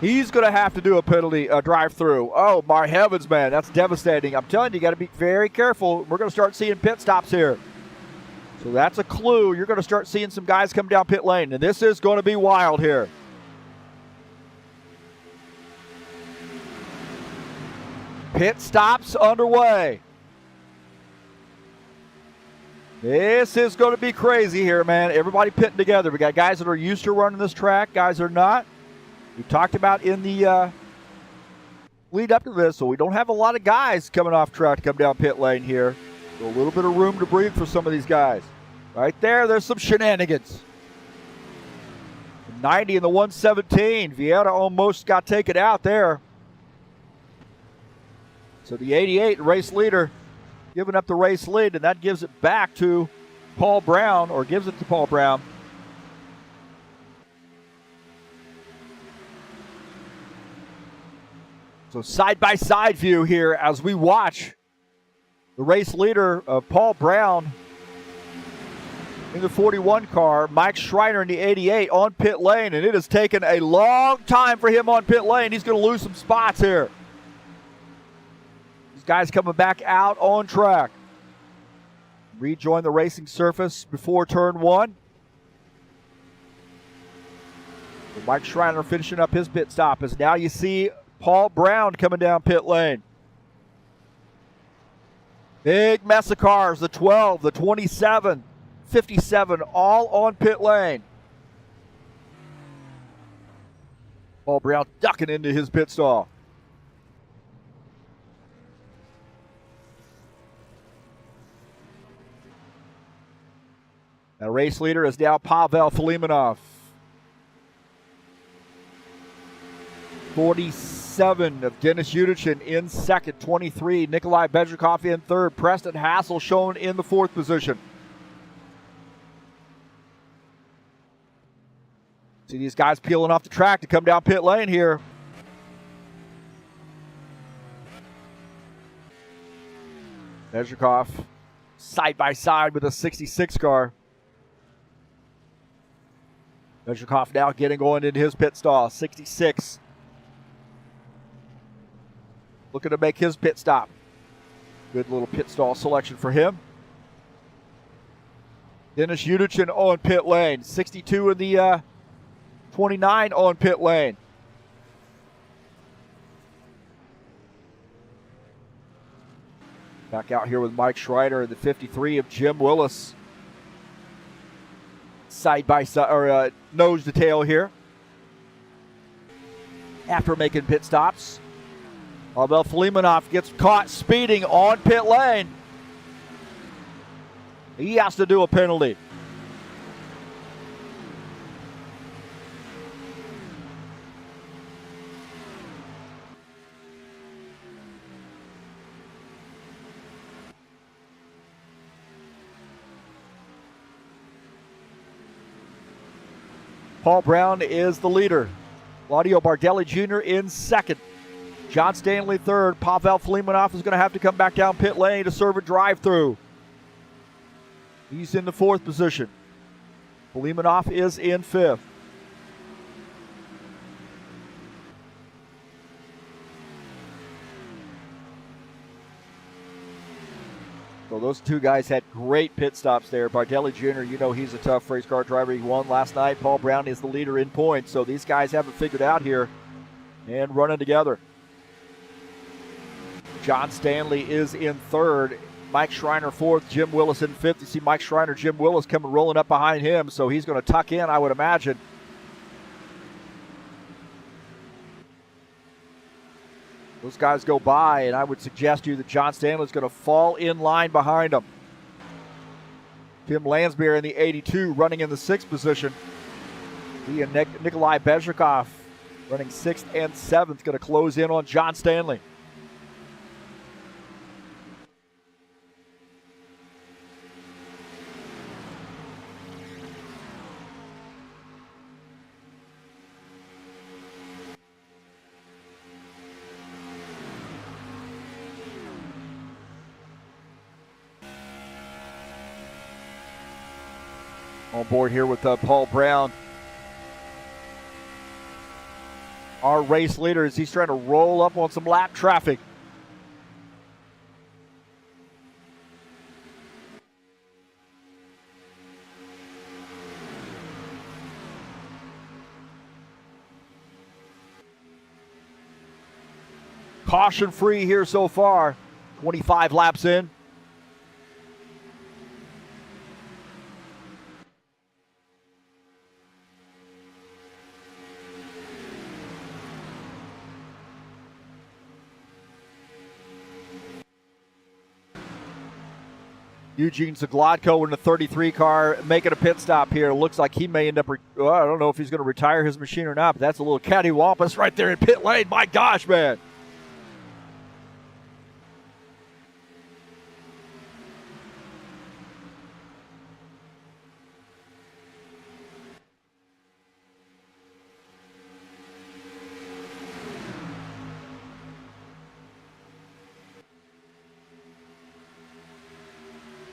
He's going to have to do a penalty drive-through. Oh, my heavens, man, that's devastating. I'm telling you, you got to be very careful. We're going to start seeing pit stops here. So that's a clue. You're going to start seeing some guys come down pit lane, and this is going to be wild here. Pit stops underway. This is going to be crazy here, man. Everybody pitting together. We got guys that are used to running this track, guys that are not. We talked about in the lead up to this, so we don't have a lot of guys coming off track to come down pit lane here. So a little bit of room to breathe for some of these guys. Right there's some shenanigans. The 90 and the 117. Vieira almost got taken out there. So the 88 race leader giving up the race lead, and that gives it back to Paul Brown, or gives it to Paul Brown. So side-by-side view here as we watch the race leader of Paul Brown in the 41 car, Mike Schreiner in the 88 on pit lane, and it has taken a long time for him on pit lane. He's going to lose some spots here. These guys coming back out on track. Rejoin the racing surface before turn one. So Mike Schreiner finishing up his pit stop as now you see Paul Brown coming down pit lane. Big mess of cars, the 12, the 27, 57, all on pit lane. Paul Brown ducking into his pit stall. Now race leader is now Pavel Filimonov. 47 of Dennis Unigen in second. 23, Nikolai Bezhikov in third. Preston Hassel shown in the fourth position. See these guys peeling off the track to come down pit lane here. Bezhikov side by side with a 66 car. Bezhikov now going into his pit stall. 66. Looking to make his pit stop. Good little pit stall selection for him. Dennis Unigen on pit lane. 62 in the 29 on pit lane. Back out here with Mike Schreiner in the 53 of Jim Willis. Side by side, or nose to tail here. After making pit stops. Pavel Filimonov gets caught speeding on pit lane. He has to do a penalty. Paul Brown is the leader. Claudio Bardella Jr. in second. John Stanley third. Pavel Filimonov is going to have to come back down pit lane to serve a drive-through. He's in the fourth position. Filimonov is in fifth. So those two guys had great pit stops there. Bardella Jr., you know he's a tough race car driver. He won last night. Paul Brown is the leader in points. So these guys have it figured out here and running together. John Stanley is in third. Mike Schreiner fourth. Jim Willis in fifth. You see Mike Schreiner, Jim Willis coming rolling up behind him. So he's going to tuck in, I would imagine. Those guys go by, and I would suggest to you that John Stanley's going to fall in line behind them. Tim Lansbury in the 82 running in the sixth position. He and Nikolai Bezhikov running sixth and seventh, going to close in on John Stanley. On board here with Paul Brown. Our race leader as he's trying to roll up on some lap traffic. Caution free here so far. 25 laps in. Eugene Zagladko in the 33 car making a pit stop here. Looks like he may end up, I don't know if he's going to retire his machine or not, but that's a little cattywampus right there in pit lane. My gosh, man.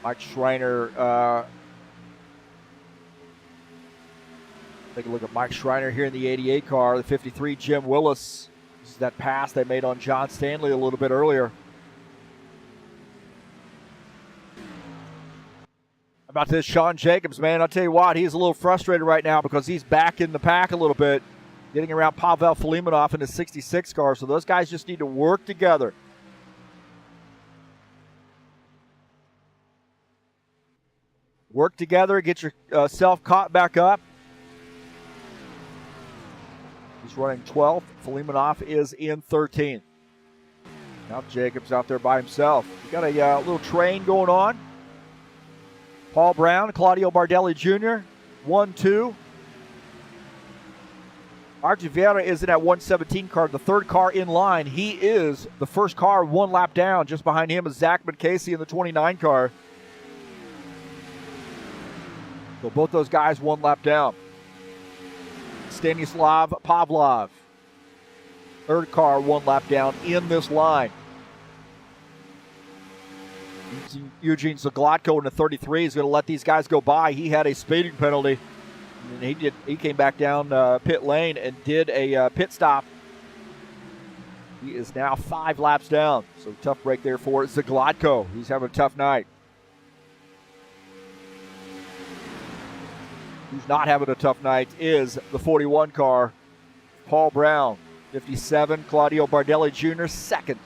Mike Schreiner, take a look at Mike Schreiner here in the 88 car. The 53, Jim Willis. This is that pass they made on John Stanley a little bit earlier. About this Shawn Jacobs, man, I'll tell you what, he's a little frustrated right now because he's back in the pack a little bit, getting around Pavel Filimonov in the 66 car. So those guys just need to work together. Work together, get yourself caught back up. He's running 12th. Filimonov is in 13th. Now Jacobs out there by himself. We got a little train going on. Paul Brown, Claudio Bardella Jr., 1-2. Archie Vieira is in that 117 car, the third car in line. He is the first car one lap down. Just behind him is Zach McCasey in the 29 car. So both those guys one lap down. Stanislav Pavlov, third car one lap down in this line. Eugene Zaglotko in the 33 is going to let these guys go by. He had a speeding penalty. And he came back down pit lane and did a pit stop. He is now 5 laps down. So tough break there for Zaglotko. He's having a tough night. Who's not having a tough night is the 41 car, Paul Brown. 57, Claudio Bardella Jr., second.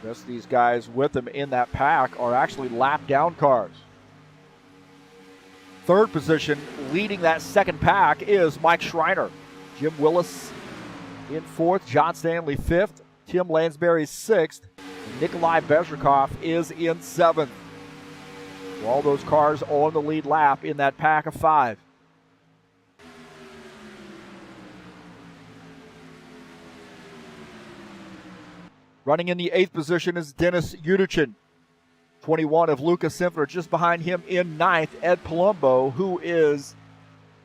The rest of these guys with him in that pack are actually lap down cars. Third position, leading that second pack, is Mike Schreiner. Jim Willis in fourth, John Stanley fifth, Tim Lansbury sixth, and Nikolai Bezrikov is in seventh. All those cars on the lead lap in that pack of 5. Running in the 8th position is Dennis Unigen. 21 of Luca Simpler. Just behind him in 9th, Ed Palumbo, who is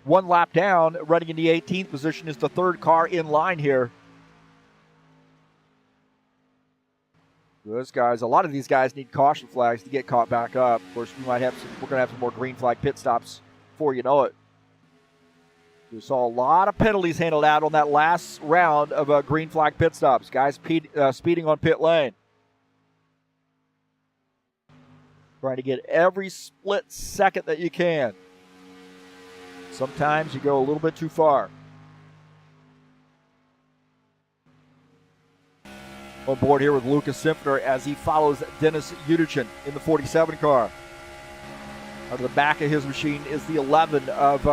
1 lap down. Running in the 18th position is the third car in line here. Those guys, a lot of these guys need caution flags to get caught back up. Of course, we're going to have some more green flag pit stops before you know it. We saw a lot of penalties handled out on that last round of green flag pit stops. Guys speeding on pit lane. Trying to get every split second that you can. Sometimes you go a little bit too far. On board here with Lucas Simpner as he follows Dennis Unigen in the 47 car. Out of the back of his machine is the 11 of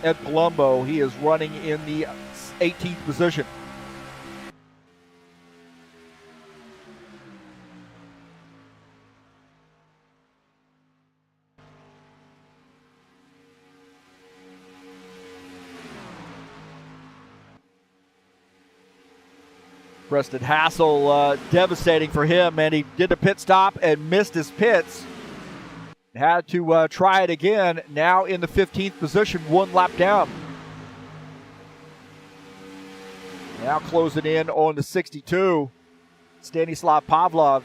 Ed Palumbo. He is running in the 18th position. Preston Hassel, devastating for him, and he did a pit stop and missed his pits. Had to try it again, now in the 15th position, 1 lap down. Now closing in on the 62, Stanislav Pavlov,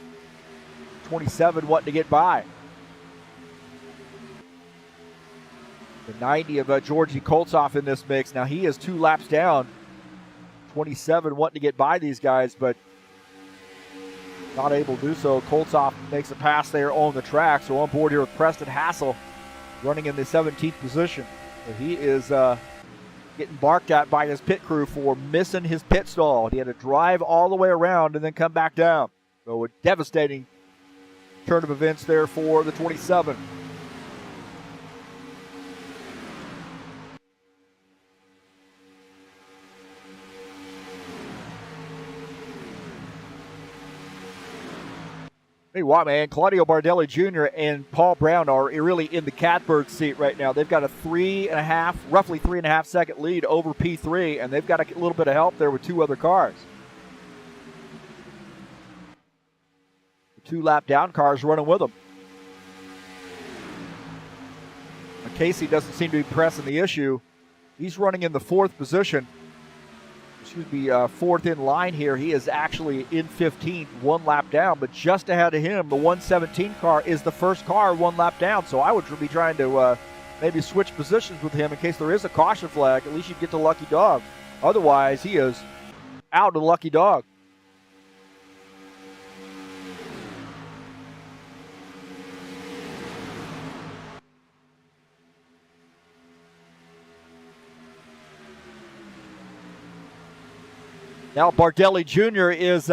27, wanting to get by. The 90 of Georgi Koltsov in this mix. Now he is 2 laps down. 27 wanting to get by these guys, but not able to do so. Koltsov makes a pass there on the track. So on board here with Preston Hassel, running in the 17th position. So he is getting barked at by his pit crew for missing his pit stall. He had to drive all the way around and then come back down. So a devastating turn of events there for the 27. Hey, what, man? Claudio Bardella Jr. and Paul Brown are really in the catbird seat right now. They've got a roughly 3.5 second lead over P3, and they've got a little bit of help there with 2 other cars. The 2 lap down cars running with them. Casey doesn't seem to be pressing the issue. He's running in the 4th position. fourth in line here. He is actually in 15th, 1 lap down, but just ahead of him, the 117 car is the first car 1 lap down. So I would be trying to maybe switch positions with him in case there is a caution flag. At least you get the lucky dog. Otherwise, he is out of the lucky dog. Now Bardella Jr. is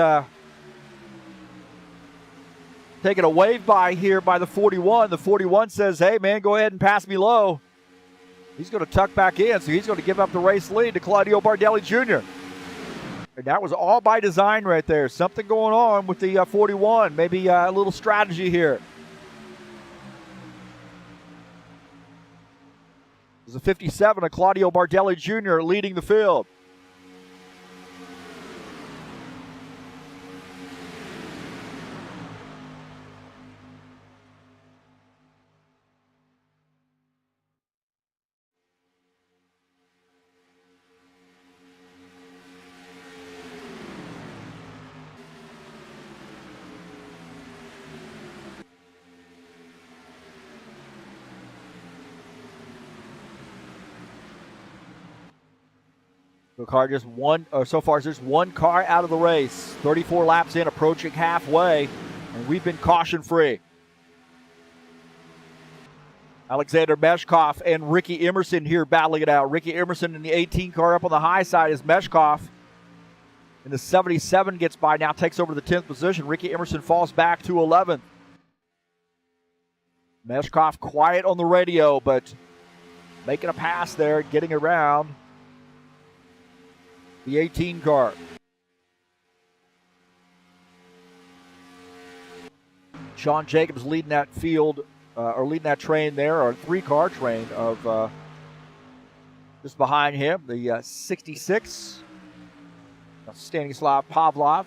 taking a wave by here by the 41. The 41 says, hey, man, go ahead and pass me low. He's going to tuck back in, so he's going to give up the race lead to Claudio Bardella Jr. And that was all by design right there. Something going on with the 41. Maybe a little strategy here. There's a 57 of Claudio Bardella Jr. leading the field. The car just so far there's one car out of the race. 34 laps in, approaching halfway, and we've been caution free. Alexander Meshkov and Ricky Emerson here battling it out. Ricky Emerson in the 18 car up on the high side as Meshkov in the 77 gets by, now takes over the 10th position. Ricky Emerson falls back to 11th. Meshkov quiet on the radio, but making a pass there, getting around the 18 car. Shawn Jacobs leading that field, or leading that train there, or 3-car train of just behind him, the 66, Stanislav Pavlov.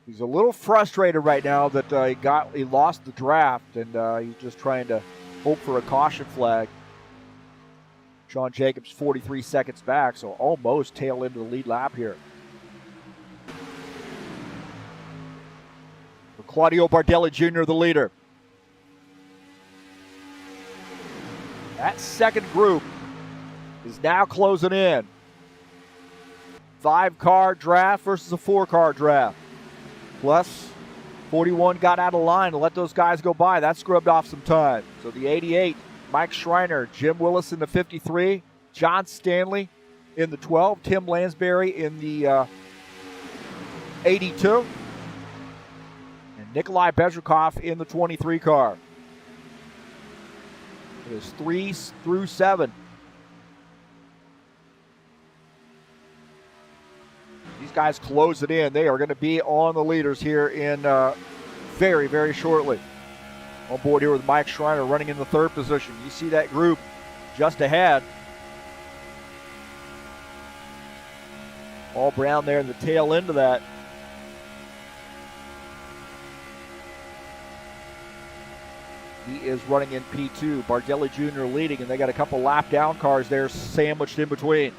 He's a little frustrated right now that he lost the draft, and he's just trying to hope for a caution flag. Shawn Jacobs 43 seconds back, so almost tail into the lead lap here. For Claudio Bardella Jr., the leader. That second group is now closing in. 5-car draft versus a 4-car draft. Plus, 41 got out of line to let those guys go by. That scrubbed off some time. So the 88, Mike Schreiner, Jim Willis in the 53, John Stanley in the 12, Tim Lansbury in the 82, and Nikolai Bezrikov in the 23 car. It is 3 through 7. These guys close it in. They are going to be on the leaders here in very, very shortly. On board here with Mike Schreiner running in the 3rd position. You see that group just ahead. All Brown there in the tail end of that. He is running in P2. Bardella Jr. leading, and they got a couple lap down cars there sandwiched in between.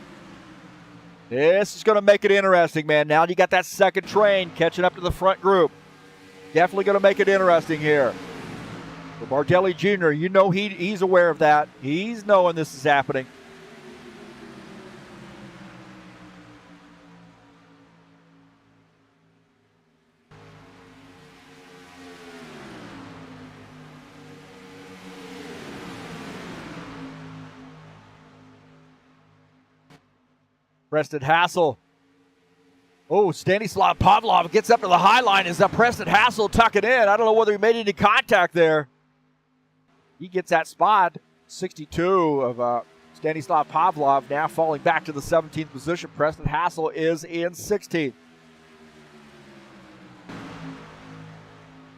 This is going to make it interesting, man. Now you got that second train catching up to the front group. Definitely going to make it interesting here. For Bardella Jr., you know he's aware of that. He's knowing this is happening. Preston Hassel. Oh, Stanislav Pavlov gets up to the high line as Preston Hassel tucking in. I don't know whether he made any contact there. He gets that spot. 62 of Stanislav Pavlov now falling back to the 17th position. Preston Hassel is in 16th.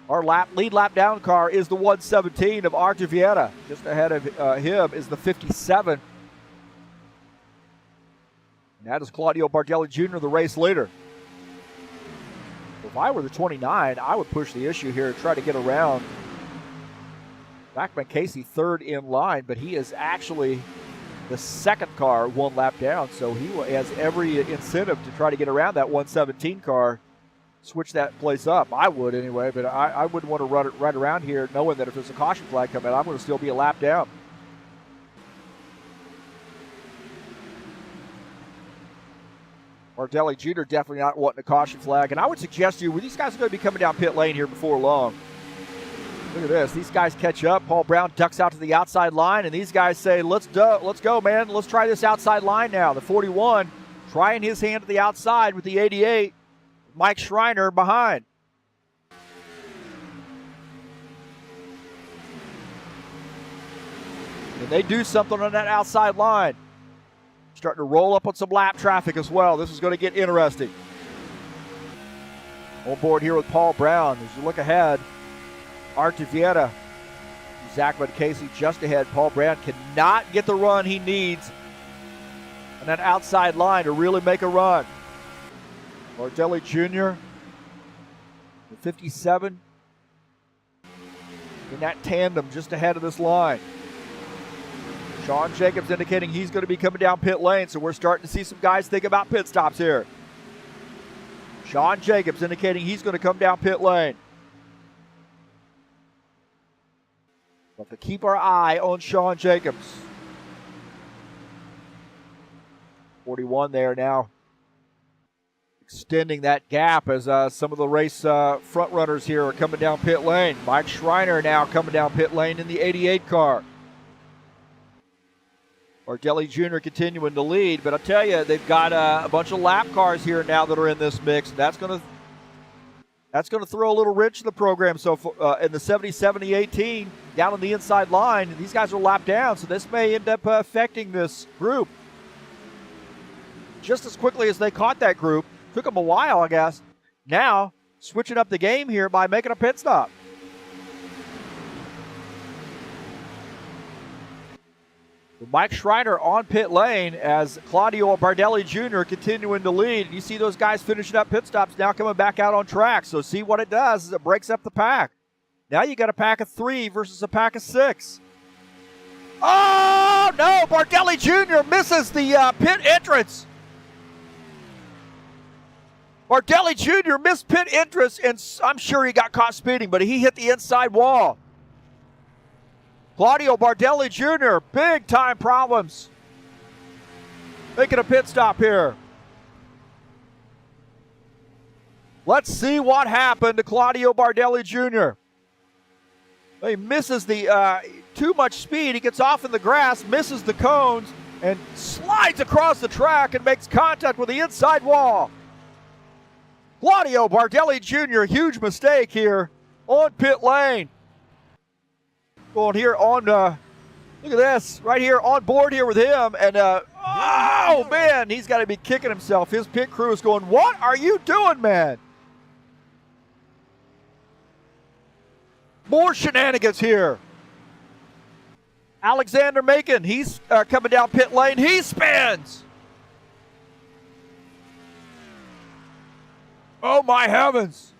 Our lead lap down car is the 117 of Artur Vieta. Just ahead of him is the 57. And that is Claudio Bardella Jr., the race leader. If I were the 29, I would push the issue here and try to get around Backman Casey third in line, but he is actually the second car one lap down, so he has every incentive to try to get around that 117 car, switch that place up. I would anyway, but I wouldn't want to run it right around here knowing that if there's a caution flag coming, I'm going to still be a lap down. Bardella Jr. definitely not wanting a caution flag, and I would suggest to you, these guys are going to be coming down pit lane here before long. Look at this. These guys catch up. Paul Brown ducks out to the outside line, and these guys say, let's go, man. Let's try this outside line now. The 41 trying his hand to the outside with the 88. Mike Schreiner behind. And they do something on that outside line. Starting to roll up on some lap traffic as well. This is going to get interesting. On board here with Paul Brown. As you look ahead, Art Vieira, Zach Casey just ahead. Paul Brown cannot get the run he needs on that outside line to really make a run. Bardella Jr., the 57, in that tandem just ahead of this line. Shawn Jacobs indicating he's going to be coming down pit lane, so we're starting to see some guys think about pit stops here. Shawn Jacobs indicating he's going to come down pit lane. We'll have to keep our eye on Shawn Jacobs. 41 there now, extending that gap as some of the race front runners here are coming down pit lane. Mike Schreiner now coming down pit lane in the 88 car. Bardella Jr. continuing to lead, but I tell you, they've got a bunch of lap cars here now that are in this mix. That's going to throw a little wrench in the program. So in the 70-18, down on the inside line, these guys are lapped down, so this may end up affecting this group. Just as quickly as they caught that group, took them a while, I guess. Now, switching up the game here by making a pit stop. Mike Schreiner on pit lane as Claudio Bardella Jr. continuing to lead. You see those guys finishing up pit stops now coming back out on track. So see what it does is it breaks up the pack. Now you got a pack of 3 versus a pack of 6. Oh, no! Bardella Jr. misses the pit entrance. Bardella Jr. missed pit entrance, and I'm sure he got caught speeding, but he hit the inside wall. Claudio Bardella Jr., big time problems. Making a pit stop here. Let's see what happened to Claudio Bardella Jr. He misses the too much speed. He gets off in the grass, misses the cones, and slides across the track and makes contact with the inside wall. Claudio Bardella Jr., huge mistake here on pit lane. Going here on, look at this, right here on board here with him. And, oh, man, he's got to be kicking himself. His pit crew is going, what are you doing, man? More shenanigans here. Alexander Macon, he's coming down pit lane. He spins. Oh, my heavens.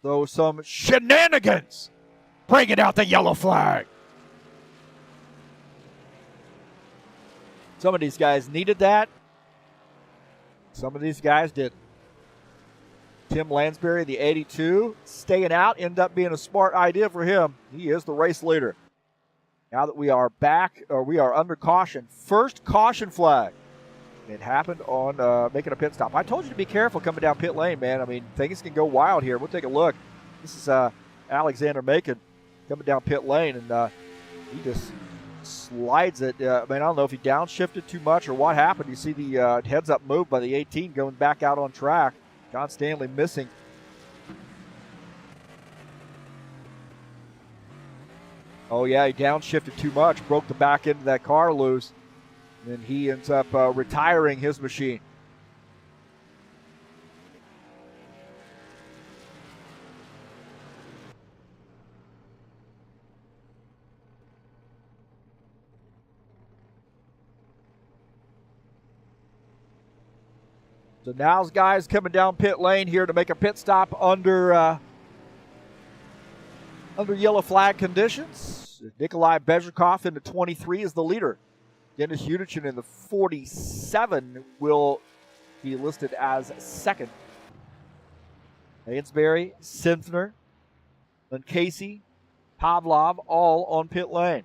So some shenanigans, bringing out the yellow flag. Some of these guys needed that. Some of these guys didn't. Tim Lansbury, the 82, staying out, ended up being a smart idea for him. He is the race leader. Now that we are back, or we are under caution, first caution flag. It happened on making a pit stop. I told you to be careful coming down pit lane, man. I mean, things can go wild here. We'll take a look. This is Alexander Macon coming down pit lane, and he just slides it. I don't know if he downshifted too much or what happened. You see the heads-up move by the 18 going back out on track. John Stanley missing. Oh, yeah, he downshifted too much, broke the back end of that car loose. And he ends up retiring his machine. So now's guys coming down pit lane here to make a pit stop under yellow flag conditions. Nikolai Bezhikov in the 23 is the leader. Dennis Unigen in the 47 will be listed as second. Ainsbury, Sinfner, and Casey, Pavlov all on pit lane.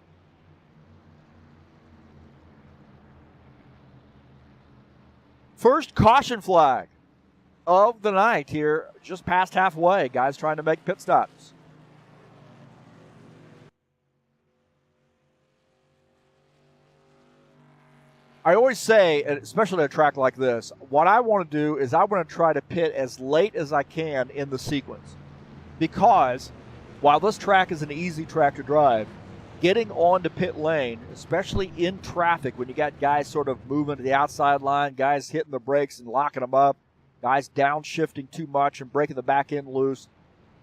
First caution flag of the night here, just past halfway. Guys trying to make pit stops. I always say, especially at a track like this, what I want to do is I want to try to pit as late as I can in the sequence. Because while this track is an easy track to drive, getting onto pit lane, especially in traffic when you got guys sort of moving to the outside line, guys hitting the brakes and locking them up, guys downshifting too much and breaking the back end loose,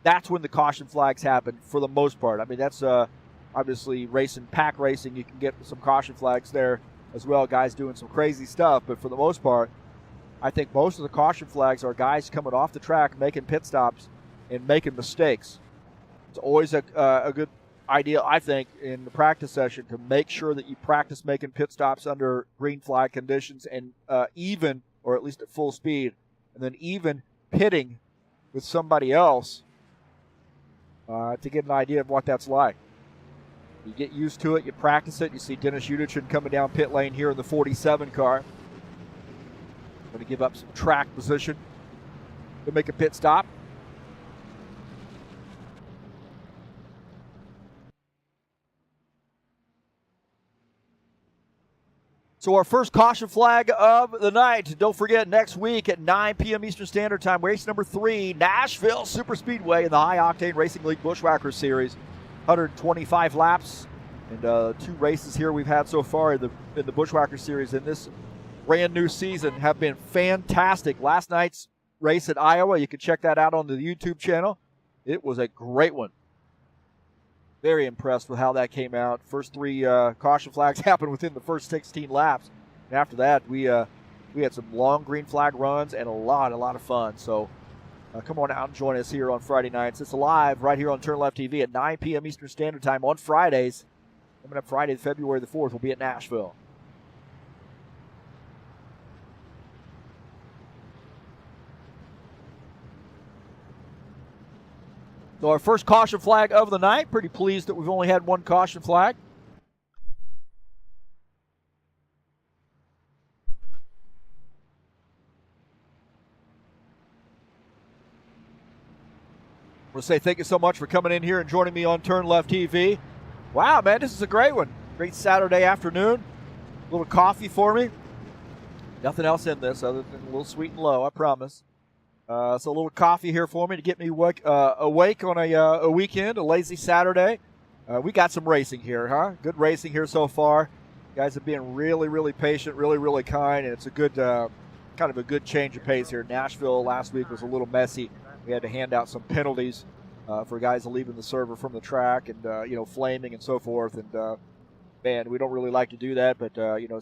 that's when the caution flags happen for the most part. I mean, that's obviously pack racing, you can get some caution flags there as well, guys doing some crazy stuff. But for the most part, I think most of the caution flags are guys coming off the track, making pit stops, and making mistakes. It's always a good idea, I think, in the practice session to make sure that you practice making pit stops under green flag conditions and even, or at least at full speed, and then even pitting with somebody else to get an idea of what that's like. You get used to it, you practice it. You see Dennis Unigen coming down pit lane here in the 47 car. Going to give up some track position to make a pit stop. So our first caution flag of the night. Don't forget, next week at 9 p.m. Eastern Standard Time, race number 3, Nashville Superspeedway in the High Octane Racing League Bushwhacker Series. 125 laps and 2 races here we've had so far in the Bushwhacker Series in this brand new season have been fantastic. Last night's race at Iowa, you can check that out on the YouTube channel. It was a great one. Very impressed with how that came out. First 3 caution flags happened within the first 16 laps. And after that, we had some long green flag runs and a lot of fun. So come on out and join us here on Friday nights. It's live right here on TurnLeft TV at 9 p.m. Eastern Standard Time on Fridays. Coming up Friday, February the 4th, we'll be at Nashville. So our first caution flag of the night. Pretty pleased that we've only had 1 caution flag. I want to say thank you so much for coming in here and joining me on TurnLeft TV. Wow, man, this is a great one. Great Saturday afternoon. A little coffee for me. Nothing else in this other than a little sweet and low, I promise. So a little coffee here for me to get me awake on a weekend, a lazy Saturday. We got some racing here, huh? Good racing here so far. You guys have been really patient, really kind, and it's a good, kind of a good change of pace here. Nashville last week was a little messy. We had to hand out some penalties for guys leaving the server from the track and, flaming and so forth. And, man, we don't really like to do that, but,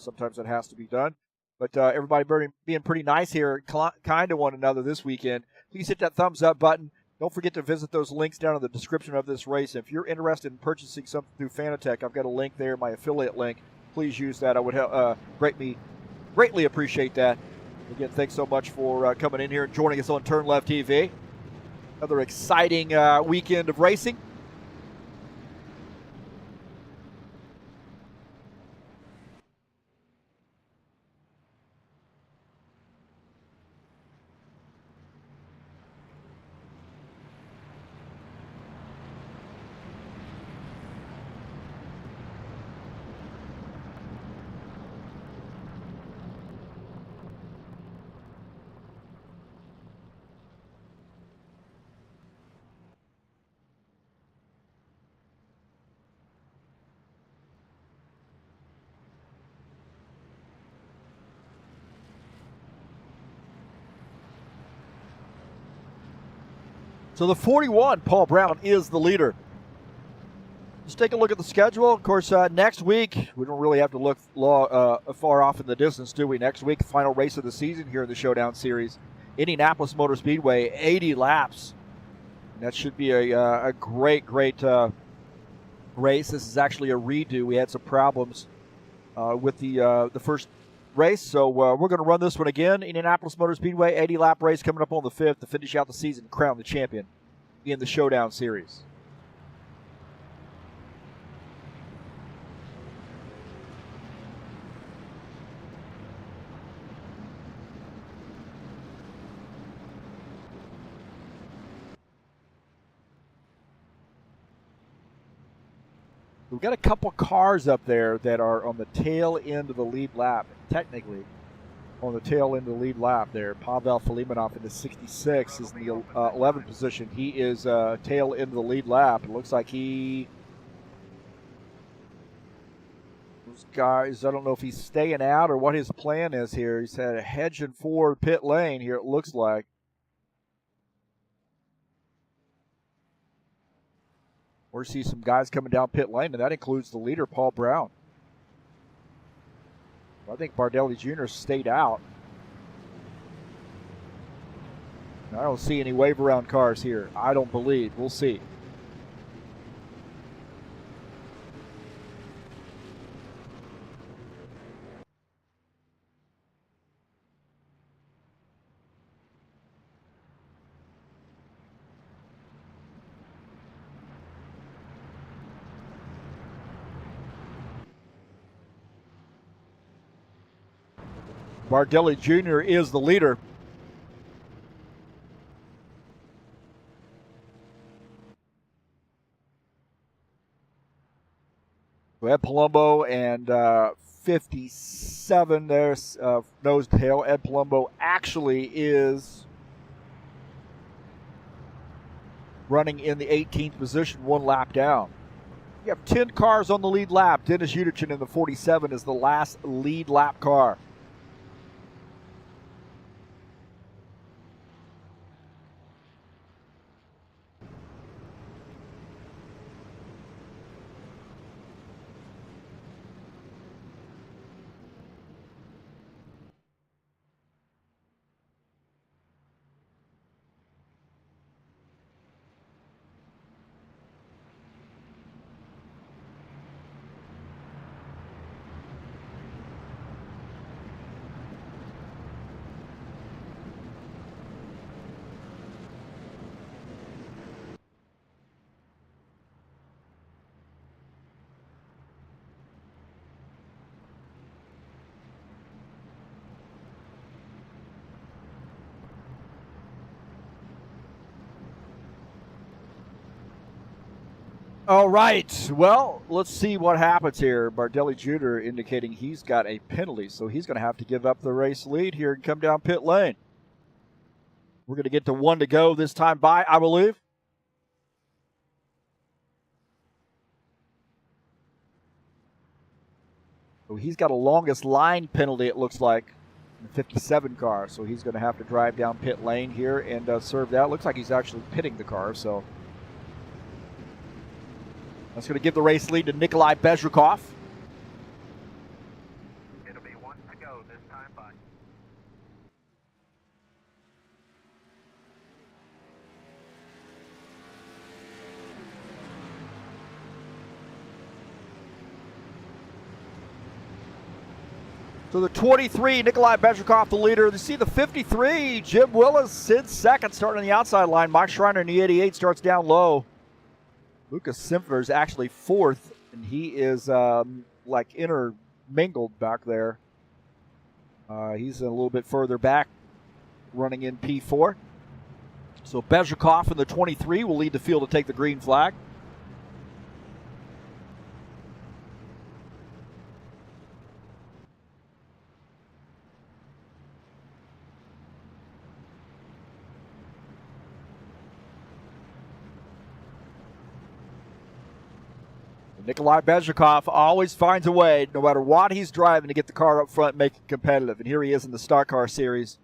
sometimes it has to be done. But everybody being pretty nice here, kind to one another this weekend. Please hit that thumbs up button. Don't forget to visit those links down in the description of this race. If you're interested in purchasing something through Fanatec, I've got a link there, my affiliate link. Please use that. I would greatly appreciate that. Again, thanks so much for coming in here and joining us on TurnLeft TV. Another exciting weekend of racing. So the 41, Paul Brown, is the leader. Just take a look at the schedule. Of course, next week, we don't really have to look far off in the distance, do we? Next week, final race of the season here in the Showdown Series. Indianapolis Motor Speedway, 80 laps. And that should be a great race. This is actually a redo. We had some problems with the first race, so we're going to run this one again. Indianapolis Motor Speedway, 80-lap race coming up on the 5th to finish out the season and crown the champion in the Showdown Series. We've got a couple cars up there that are on the tail end of the lead lap. Technically, on the tail end of the lead lap there. Pavel Filimonov in the 66 is in the 11th position. He is tail end of the lead lap. It looks like those guys, I don't know if he's staying out or what his plan is here. He's had a hedging for pit lane here, it looks like. Or see some guys coming down pit lane, and that includes the leader, Paul Brown. I think Bardella Jr. stayed out. I don't see any wave around cars here. I don't believe. We'll see. Bardella Jr. is the leader. Ed Palumbo and 57 there's nose tail. Ed Palumbo actually is running in the 18th position, one lap down. You have 10 cars on the lead lap. Dennis Unigen in the 47 is the last lead lap car. All right, well, let's see what happens here. Bardella Jr. indicating he's got a penalty, so he's going to have to give up the race lead here and come down pit lane. We're going to get to one to go this time by, I believe. So he's got a longest line penalty, it looks like, in the 57 car, so he's going to have to drive down pit lane here and serve that. Looks like he's actually pitting the car, so that's going to give the race lead to Nikolai Bezrukov. It'll be one to go this time by. So the 23, Nikolai Bezrukov, the leader. You see the 53, Jim Willis, Sid second, starting on the outside line. Mike Schreiner in the 88 starts down low. Lucas Simpler is actually fourth, and he is like intermingled back there. He's a little bit further back, running in P4. So Bezrukov in the 23 will lead the field to take the green flag. Nikolai Bezrukov always finds a way, no matter what he's driving, to get the car up front and make it competitive. And here he is in the Stock Car Series.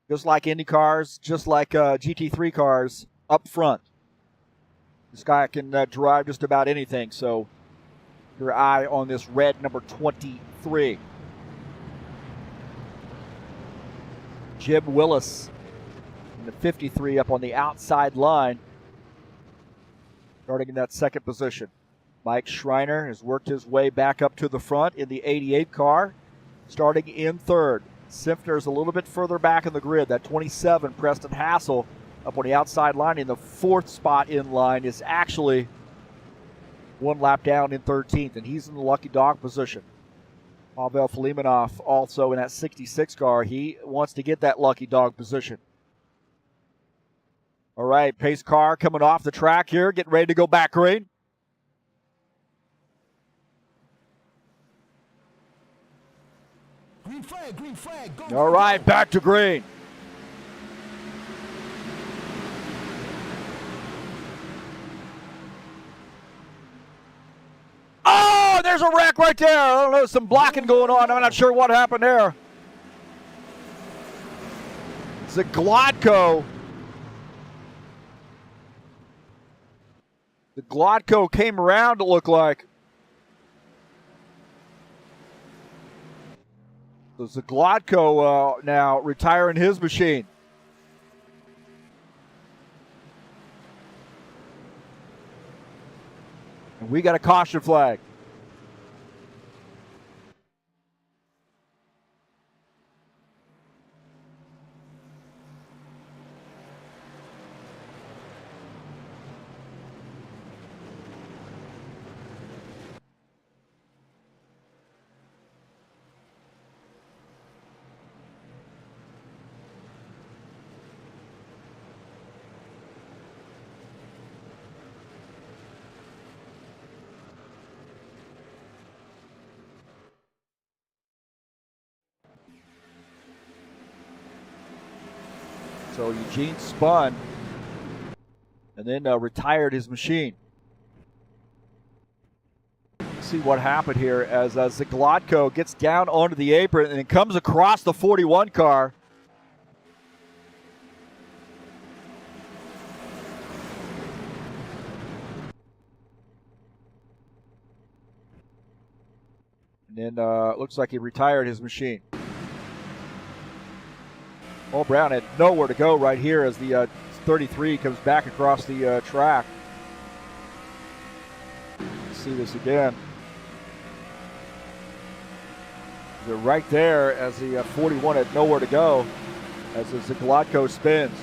Just like Indy cars, just like GT3 cars, up front. This guy can drive just about anything, so your eye on this red number 23. Jim Willis in the 53 up on the outside line, starting in that second position. Mike Schreiner has worked his way back up to the front in the 88 car, starting in third. Simpner's a little bit further back in the grid. That 27, Preston Hassel, up on the outside line in the fourth spot in line, is actually one lap down in 13th, and he's in the lucky dog position. Pavel Filimonov also in that 66 car. He wants to get that lucky dog position. All right, pace car coming off the track here, getting ready to go back green. Green flag, go. All right, back to green. Oh, there's a wreck right there. I don't know, some blocking going on. I'm not sure what happened there. Zagladko. The Glodko came around, it looked like. So Zagladko now retiring his machine. And we got a caution flag. So Eugene spun and then retired his machine. Let's see what happened here as Zagladko gets down onto the apron and then comes across the 41 car. And then looks like he retired his machine. Paul Brown had nowhere to go right here as the 33 comes back across the track. Let's see this again. They're right there as the 41 had nowhere to go as the Zagladko spins.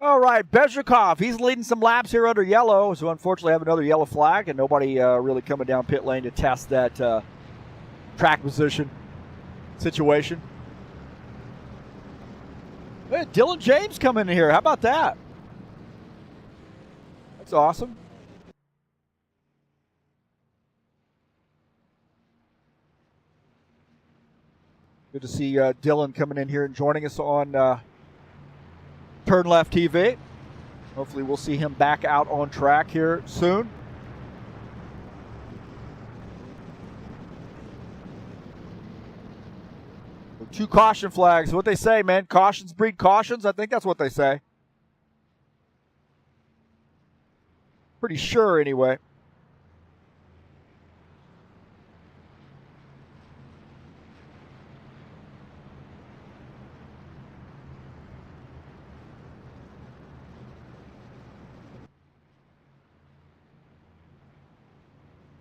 All right, Bezhikov, he's leading some laps here under yellow, so unfortunately have another yellow flag, and nobody really coming down pit lane to test that track position situation. Hey, Dylan James coming in here. How about that? That's awesome. Good to see Dylan coming in here and joining us on TurnLeftTV. Hopefully we'll see him back out on track here soon. Two caution flags. What they say, man. Cautions breed cautions. I think that's what they say. Pretty sure anyway.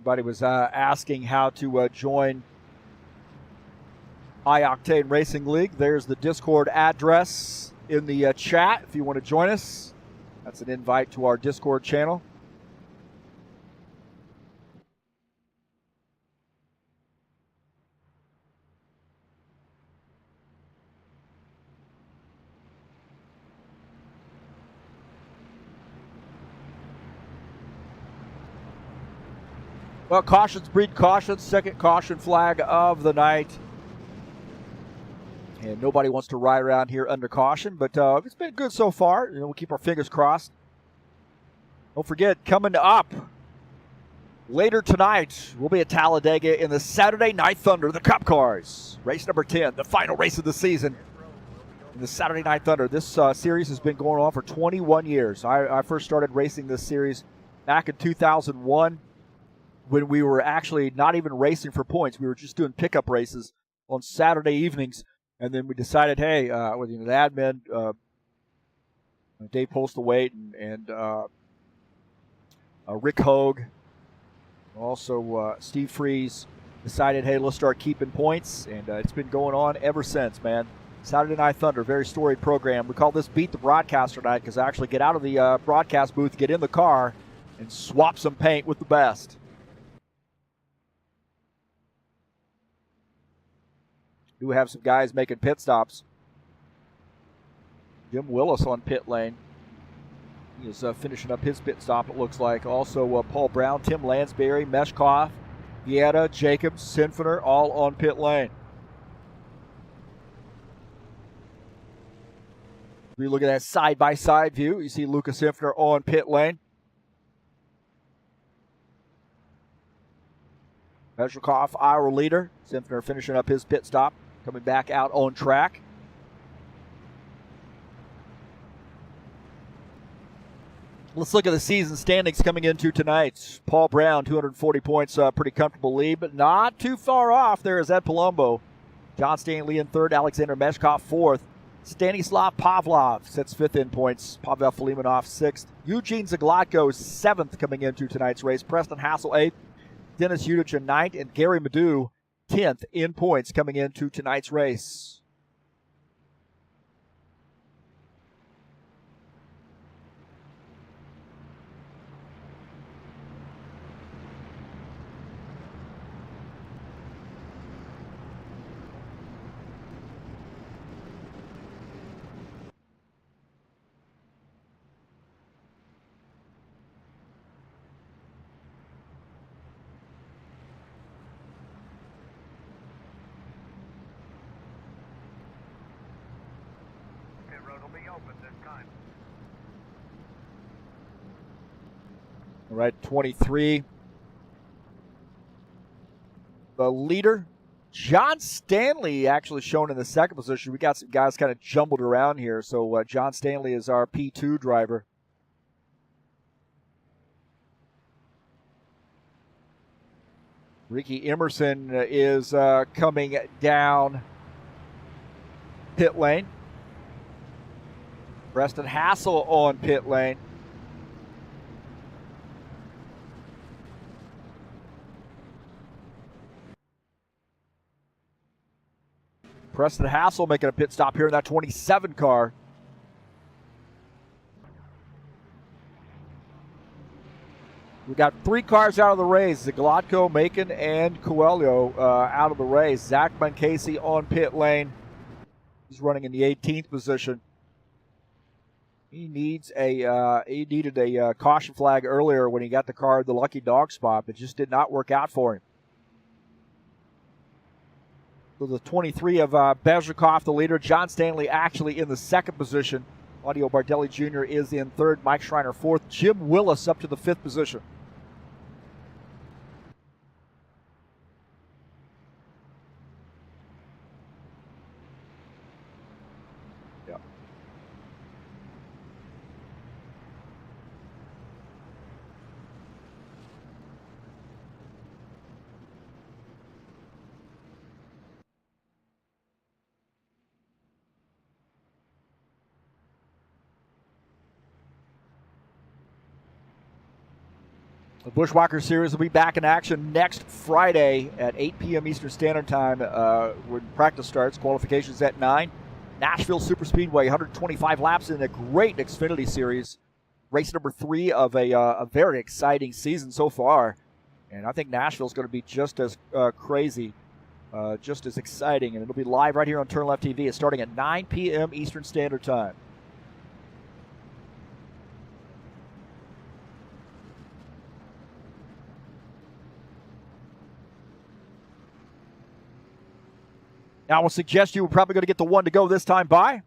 Everybody was asking how to join Octane Racing League. There's the Discord address in the chat if you want to join us. That's an invite to our Discord channel. Well, cautions breed cautions. Second caution flag of the night. And nobody wants to ride around here under caution, but it's been good so far. You know, we'll keep our fingers crossed. Don't forget, coming up later tonight, we'll be at Talladega in the Saturday Night Thunder, the Cup Cars. Race number 10, the final race of the season. In the Saturday Night Thunder. This series has been going on for 21 years. I first started racing this series back in 2001. When we were actually not even racing for points. We were just doing pickup races on Saturday evenings. And then we decided, hey, with the admin, Dave Postlewaite and Rick Hogue, also Steve Freeze, decided, hey, let's start keeping points. And it's been going on ever since, man. Saturday Night Thunder, very storied program. We call this Beat the Broadcaster Night because I actually get out of the broadcast booth, get in the car, and swap some paint with the best. Do have some guys making pit stops. Jim Willis on pit lane. He is finishing up his pit stop, it looks like. Also, Paul Brown, Tim Lansbury, Meshkoff, Vieta, Jacobs, Sinfiner, all on pit lane. We look at that side-by-side view. You see Lucas Sinfiner on pit lane. Meshkoff, our leader. Sinfiner finishing up his pit stop. Coming back out on track. Let's look at the season standings coming into tonight. Paul Brown, 240 points, pretty comfortable lead, but not too far off. There is Ed Palumbo. John Stanley in third, Alexander Meshkoff fourth. Stanislav Pavlov sits fifth in points. Pavel Filimonov sixth. Eugene Zaglatko seventh coming into tonight's race. Preston Hassel eighth. Dennis Unigen ninth, and Gary Madu 10th in points coming into tonight's race. All right, 23. The leader, John Stanley, actually shown in the second position. We got some guys kind of jumbled around here. So John Stanley is our P2 driver. Ricky Emerson is coming down pit lane. Preston Hassel on pit lane. Preston Hassel making a pit stop here in that 27 car. We got three cars out of the race. Zaglatko, Macon, and Coelho out of the race. Zach Mancasey on pit lane. He's running in the 18th position. He needed a caution flag earlier when he got the car the lucky dog spot, but just did not work out for him. So the 23 of Bezhikov, the leader. John Stanley actually in the second position. Claudio Bardella Jr. is in third. Mike Schreiner fourth. Jim Willis up to the fifth position. Yeah. The Bushwhacker Series will be back in action next Friday at 8 p.m. Eastern Standard Time when practice starts. Qualifications at 9. Nashville Superspeedway, 125 laps in a great Xfinity Series. Race number 3 of a very exciting season so far. And I think Nashville's going to be just as crazy, just as exciting. And it'll be live right here on TurnLeftTV. It's starting at 9 p.m. Eastern Standard Time. Now, I will suggest you we're probably going to get the one to go this time by.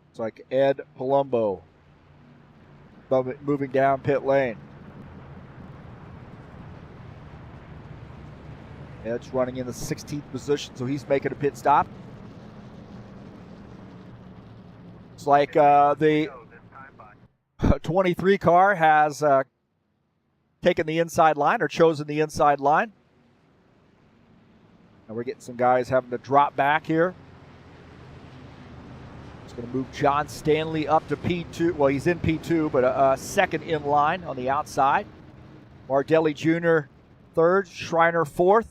It's like Ed Palumbo moving down pit lane. Ed's running in the 16th position, so he's making a pit stop. It's like the 23 car has taken the inside line or chosen the inside line. And we're getting some guys having to drop back here. It's going to move John Stanley up to P2. Well, he's in P2, but second in line on the outside. Bardella Jr. third, Schreiner fourth.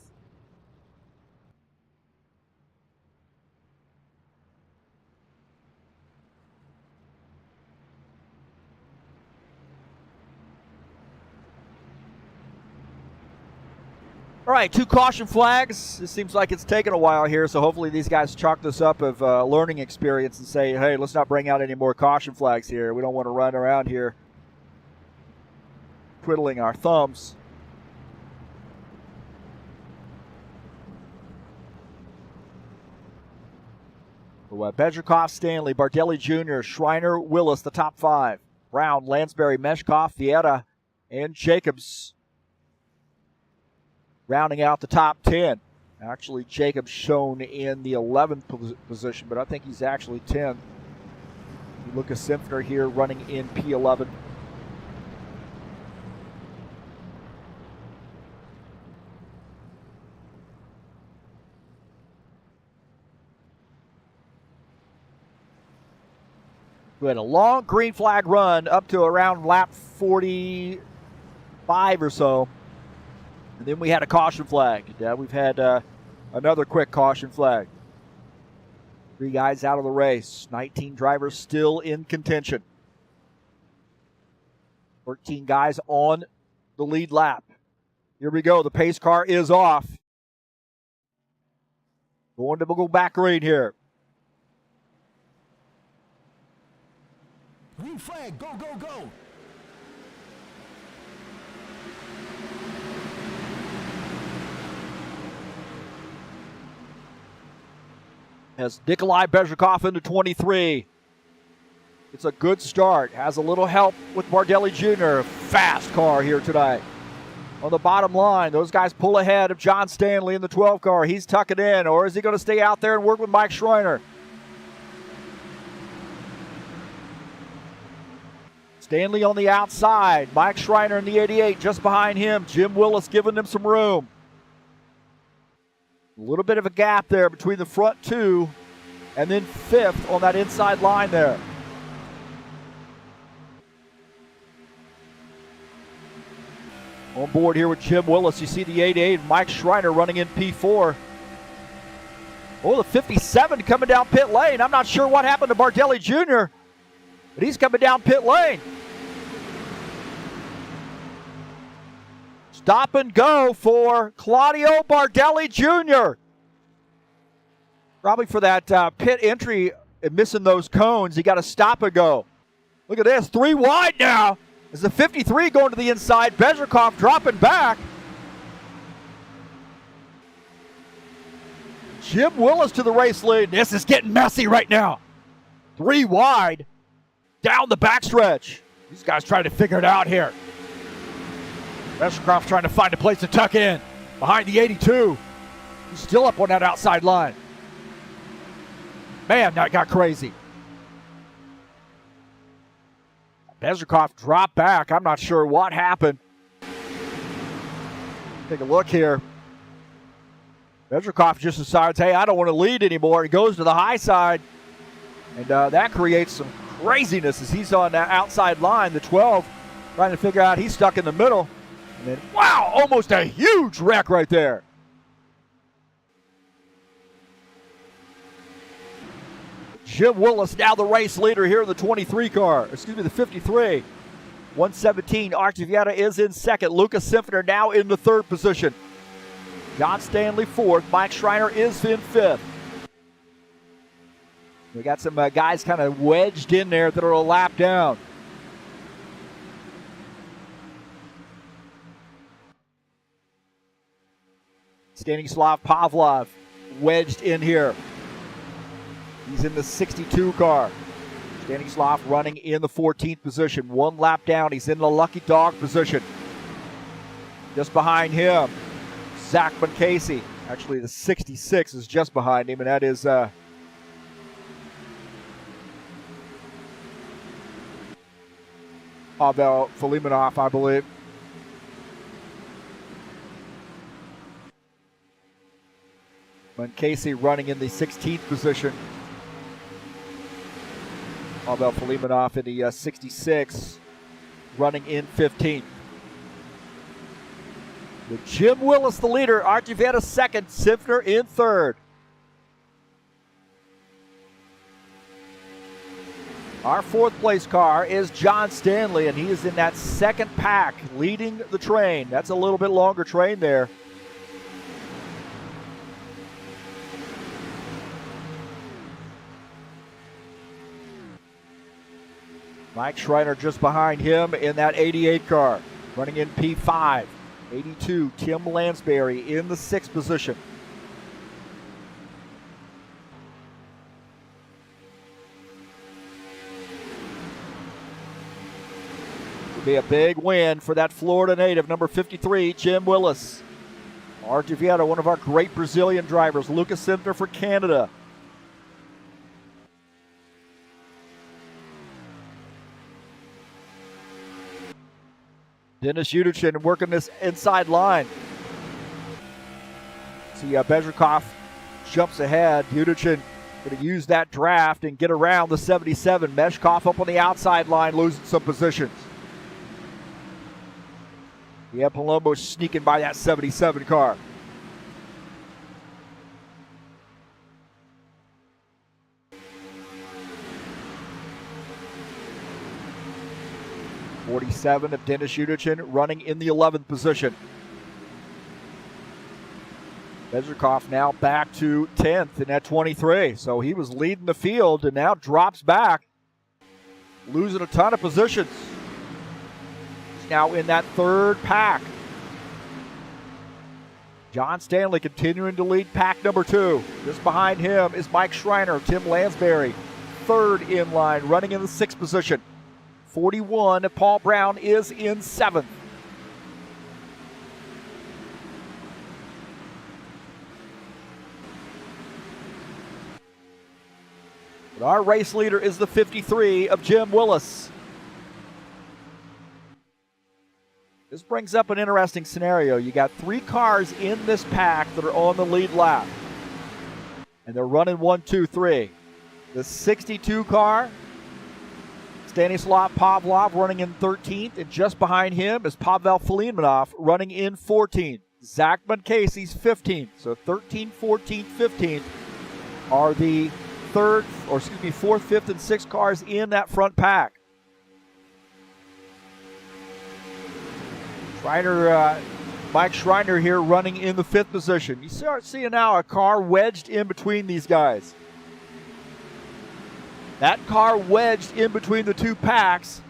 All right, 2 caution flags. It seems like it's taken a while here, so hopefully these guys chalk this up of learning experience and say, hey, let's not bring out any more caution flags here. We don't want to run around here twiddling our thumbs. Bezrikov, Stanley, Bardella Jr., Schreiner, Willis, the top 5. Brown, Lansbury, Meshkoff, Vieta, and Jacobs rounding out the top 10. Actually, Jacobs shown in the 11th position, but I think he's actually 10. Lucas Simpner here running in P11. We had a long green flag run up to around lap 45 or so. And then we had a caution flag. We've had another quick caution flag. 3 guys out of the race. 19 drivers still in contention. 13 guys on the lead lap. Here we go. The pace car is off. Going to go back green here. Green flag, go, go, go. Has Nikolai Bezrikov into 23. It's a good start. Has a little help with Bardella Jr. Fast car here tonight. On the bottom line, those guys pull ahead of John Stanley in the 12 car. He's tucking in, or is he going to stay out there and work with Mike Schreiner? Stanley on the outside. Mike Schreiner in the 88 just behind him. Jim Willis giving them some room. A little bit of a gap there between the front 2 and then 5th on that inside line there. On board here with Jim Willis, you see the 88, Mike Schreiner running in P4. Oh, the 57 coming down pit lane. I'm not sure what happened to Bardella Jr., but he's coming down pit lane. Stop and go for Claudio Bardella Jr. Probably for that pit entry and missing those cones, he got to stop and go. Look at this, 3 wide now. Is the 53 going to the inside? Bezrikov dropping back. Jim Willis to the race lead. This is getting messy right now. 3 wide down the backstretch. These guys trying to figure it out here. Bezrikov trying to find a place to tuck in behind the 82. He's still up on that outside line. Man, that got crazy. Bezrikov dropped back. I'm not sure what happened. Take a look here. Bezrikov just decides, hey, I don't want to lead anymore. He goes to the high side, and that creates some craziness as he's on that outside line. The 12 trying to figure out he's stuck in the middle. And then, wow, almost a huge wreck right there. Jim Willis now the race leader here in the 23 car. Excuse me, the 53. 117. Archivieta is in second. Lucas Symphony now in the third position. John Stanley fourth. Mike Schreiner is in fifth. We got some guys kind of wedged in there that are a lap down. Stanislav Pavlov wedged in here. He's in the 62 car. Stanislav running in the 14th position. One lap down. He's in the lucky dog position. Just behind him, Zach Casey. Actually, the 66 is just behind him, and that is Pavel Filimonov, I believe. Casey running in the 16th position. Pavel Filimonov in the 66, running in 15th. With Jim Willis the leader, Archivieta second, Sifner in third. Our fourth place car is John Stanley, and he is in that second pack, leading the train. That's a little bit longer train there. Mike Schreiner just behind him in that 88 car, running in P5. 82, Tim Lansbury in the 6th position. Would be a big win for that Florida native, number 53, Jim Willis. Archivieta, one of our great Brazilian drivers. Lucas Simter for Canada. Dennis Unigen working this inside line. See, Bezrikov jumps ahead. Unigen going to use that draft and get around the 77. Meshkov up on the outside line, losing some positions. Yeah, Palumbo sneaking by that 77 car. '47 of Dennis Unigen running in the 11th position. Bezrikov now back to 10th in that 23. So he was leading the field and now drops back, losing a ton of positions. He's now in that third pack. John Stanley continuing to lead pack number 2. Just behind him is Mike Schreiner, Tim Lansbury, third in line, running in the 6th position. 41, Paul Brown is in 7th. But our race leader is the 53 of Jim Willis. This brings up an interesting scenario. You got 3 cars in this pack that are on the lead lap. And they're running 1, 2, 3. The 62 car, Stanislav Pavlov running in 13th, and just behind him is Pavel Filimonov running in 14th. Zach Casey's 15th. So 13th, 14th, 15th are the fourth, 5th, and 6th cars in that front pack. Mike Schreiner here running in the 5th position. You start seeing now a car wedged in between these guys. That car wedged in between the 2 packs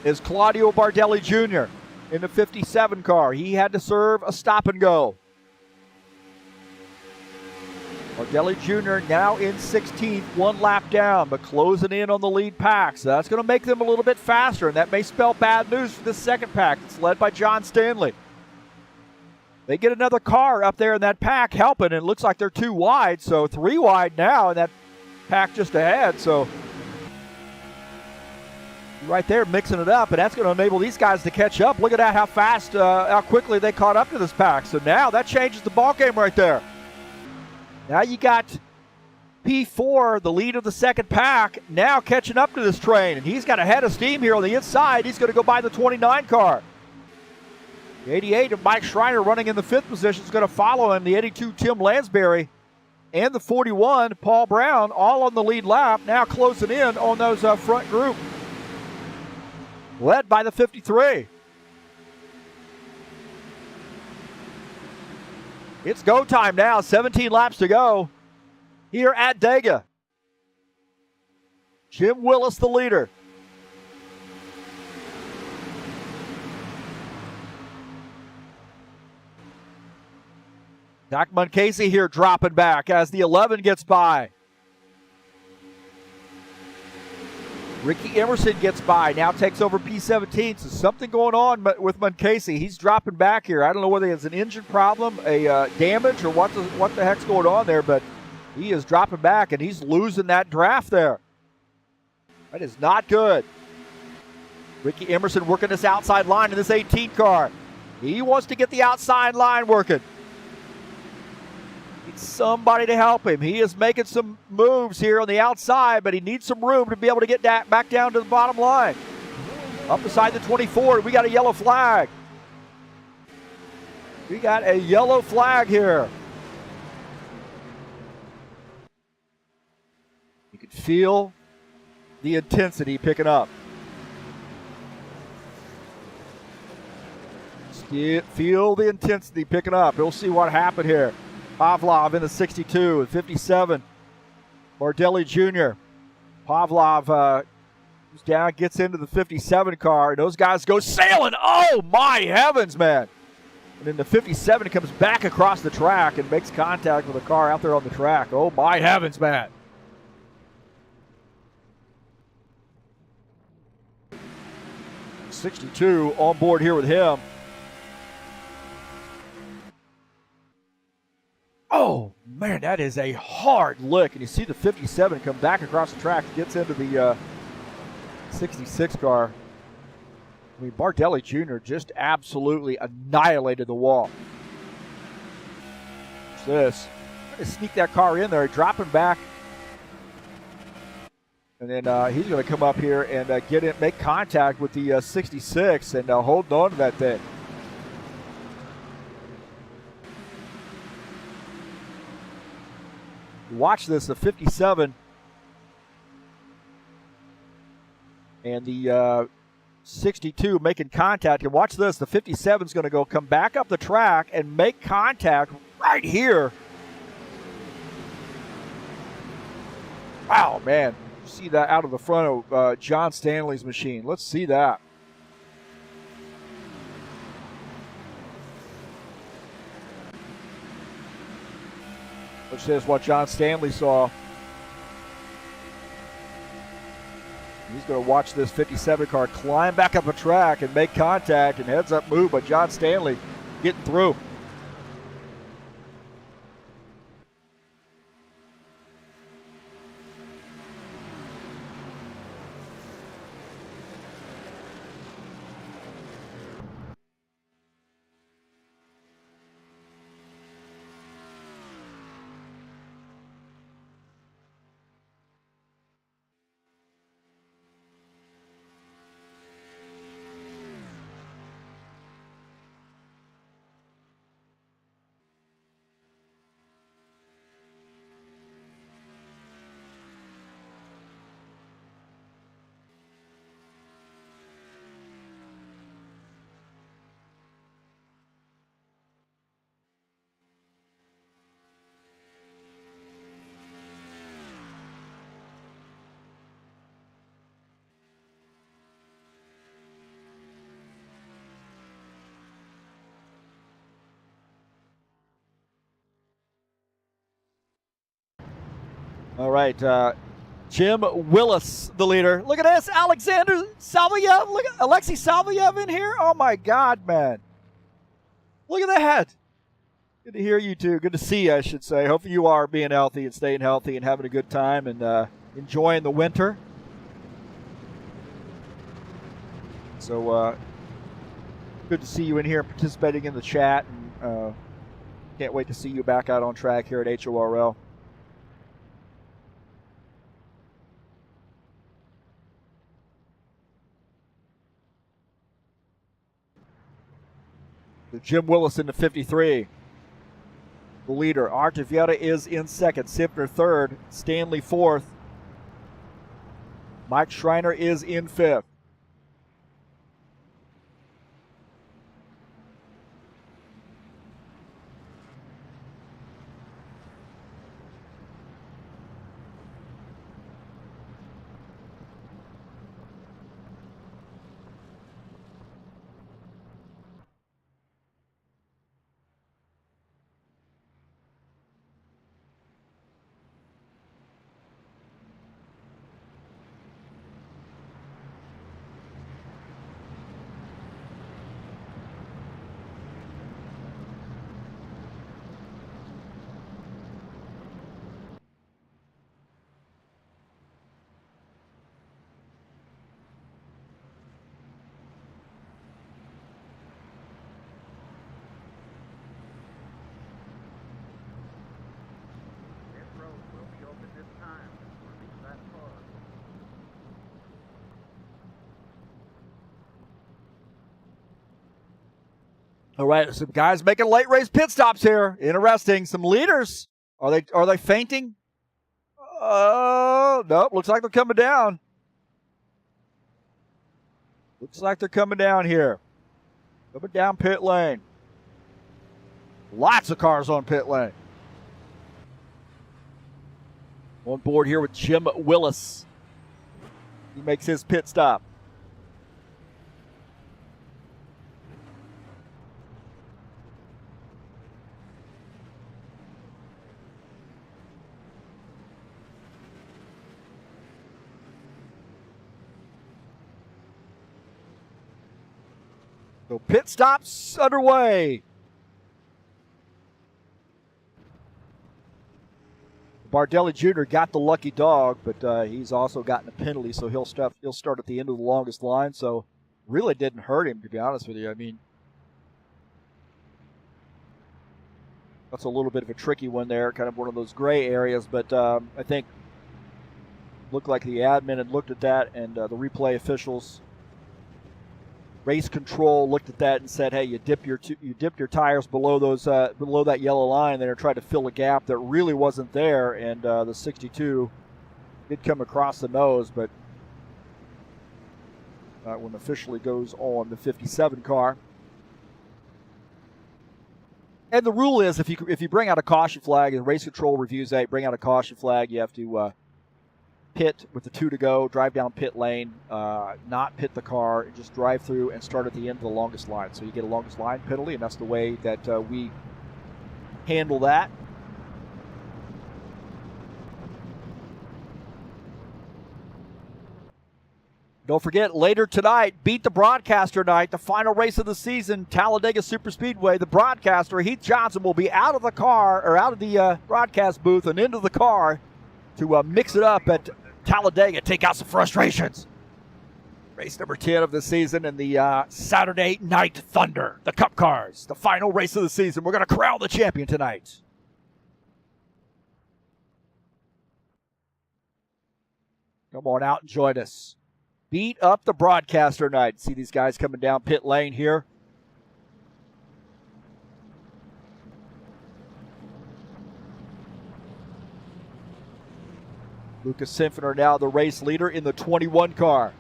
is Claudio Bardella Jr. in the 57 car. He had to serve a stop and go. Bardella Jr. now in 16th, 1 lap down, but closing in on the lead pack. So that's going to make them a little bit faster, and that may spell bad news for this second pack. It's led by John Stanley. They get another car up there in that pack helping, and it looks like they're 2 wide, so 3 wide now, and that pack just ahead. So right there mixing it up, and that's going to enable these guys to catch up. Look at that, how fast, how quickly they caught up to this pack. So now that changes the ball game right there. Now you got P4, the lead of the second pack, now catching up to this train, and he's got a head of steam here on the inside. He's going to go by the 29 car. The 88 of Mike Schreiner running in the 5th position is going to follow him. The 82 Tim Lansbury and the 41 Paul Brown all on the lead lap, now closing in on those front group, led by the 53. It's go time now, 17 laps to go here at Dega. Jim Willis the leader. Doc Muncasey here dropping back as the 11 gets by. Ricky Emerson gets by, now takes over P17. So something going on with Muncasey. He's dropping back here. I don't know whether it's an engine problem, a damage, or what the heck's going on there, but he is dropping back, and he's losing that draft there. That is not good. Ricky Emerson working this outside line in this 18 car. He wants to get the outside line working. Needs somebody to help him. He is making some moves here on the outside, but he needs some room to be able to get back down to the bottom line. Up beside the 24, we got a yellow flag. We got a yellow flag here. You can feel the intensity picking up. Feel the intensity picking up. We'll see what happened here. Pavlov in the 62 and 57. Bardella Jr. Pavlov goes down, gets into the 57 car, and those guys go sailing. Oh, my heavens, man. And then the 57 comes back across the track and makes contact with a car out there on the track. Oh, my heavens, man. '62 on board here with him. Oh, man, that is a hard lick. And you see the 57 come back across the track, gets into the 66 car. I mean, Bardella Jr. just absolutely annihilated the wall. Watch this. Trying to sneak that car in there, dropping back. And then he's going to come up here and get in, make contact with the 66 and hold on to that thing. Watch this, the 57 and the 62 making contact. And watch this, the 57 is going to come back up the track and make contact right here. Wow, man. See that out of the front of John Stanley's machine. Let's see that. Which is what John Stanley saw. He's going to watch this 57 car climb back up a track and make contact, and heads up move by John Stanley getting through. All right, Jim Willis, the leader. Look at this, Alexander Salvayev. Look at Alexei Salvayev in here. Oh, my God, man. Look at that. Good to hear you, too. Good to see you, I should say. Hopefully you are being healthy and staying healthy and having a good time and enjoying the winter. So good to see you in here participating in the chat. And can't wait to see you back out on track here at HORL. Jim Willis in the 53. The leader. Artevieta is in second. Simpner third. Stanley fourth. Mike Schreiner is in fifth. All right, some guys making late race pit stops here. Interesting. Some leaders. Are they fainting? Oh, nope. Looks like they're coming down. Looks like they're coming down here. Coming down pit lane. Lots of cars on pit lane. On board here with Jim Willis. He makes his pit stop. So pit stops underway. Bardella Jr. got the lucky dog, but he's also gotten a penalty, so he'll start at the end of the longest line. So really didn't hurt him, to be honest with you. I mean, that's a little bit of a tricky one there, kind of one of those gray areas. But I think looked like the admin had looked at that, and the replay officials. Race control looked at that and said, "Hey, you dipped your tires below below that yellow line, and they're trying to fill a gap that really wasn't there." And the 62 did come across the nose, but that one officially goes on the 57 car. And the rule is, if you bring out a caution flag, and race control reviews that, bring out a caution flag, you have to pit with the 2 to go, drive down pit lane, not pit the car, and just drive through and start at the end of the longest line. So you get a longest line penalty, and that's the way that we handle that. Don't forget, later tonight, Beat the Broadcaster night, the final race of the season, Talladega Superspeedway. The broadcaster, Heath Johnson, will be out of the car, or out of the broadcast booth and into the car to mix it up at Talladega, take out some frustrations. Race number 10 of the season in the Saturday Night Thunder, the Cup Cars, the final race of the season. We're going to crown the champion tonight. Come on out and join us. Beat up the broadcaster night. See these guys coming down pit lane here. Lucas Sinfiner now the race leader in the 21 car.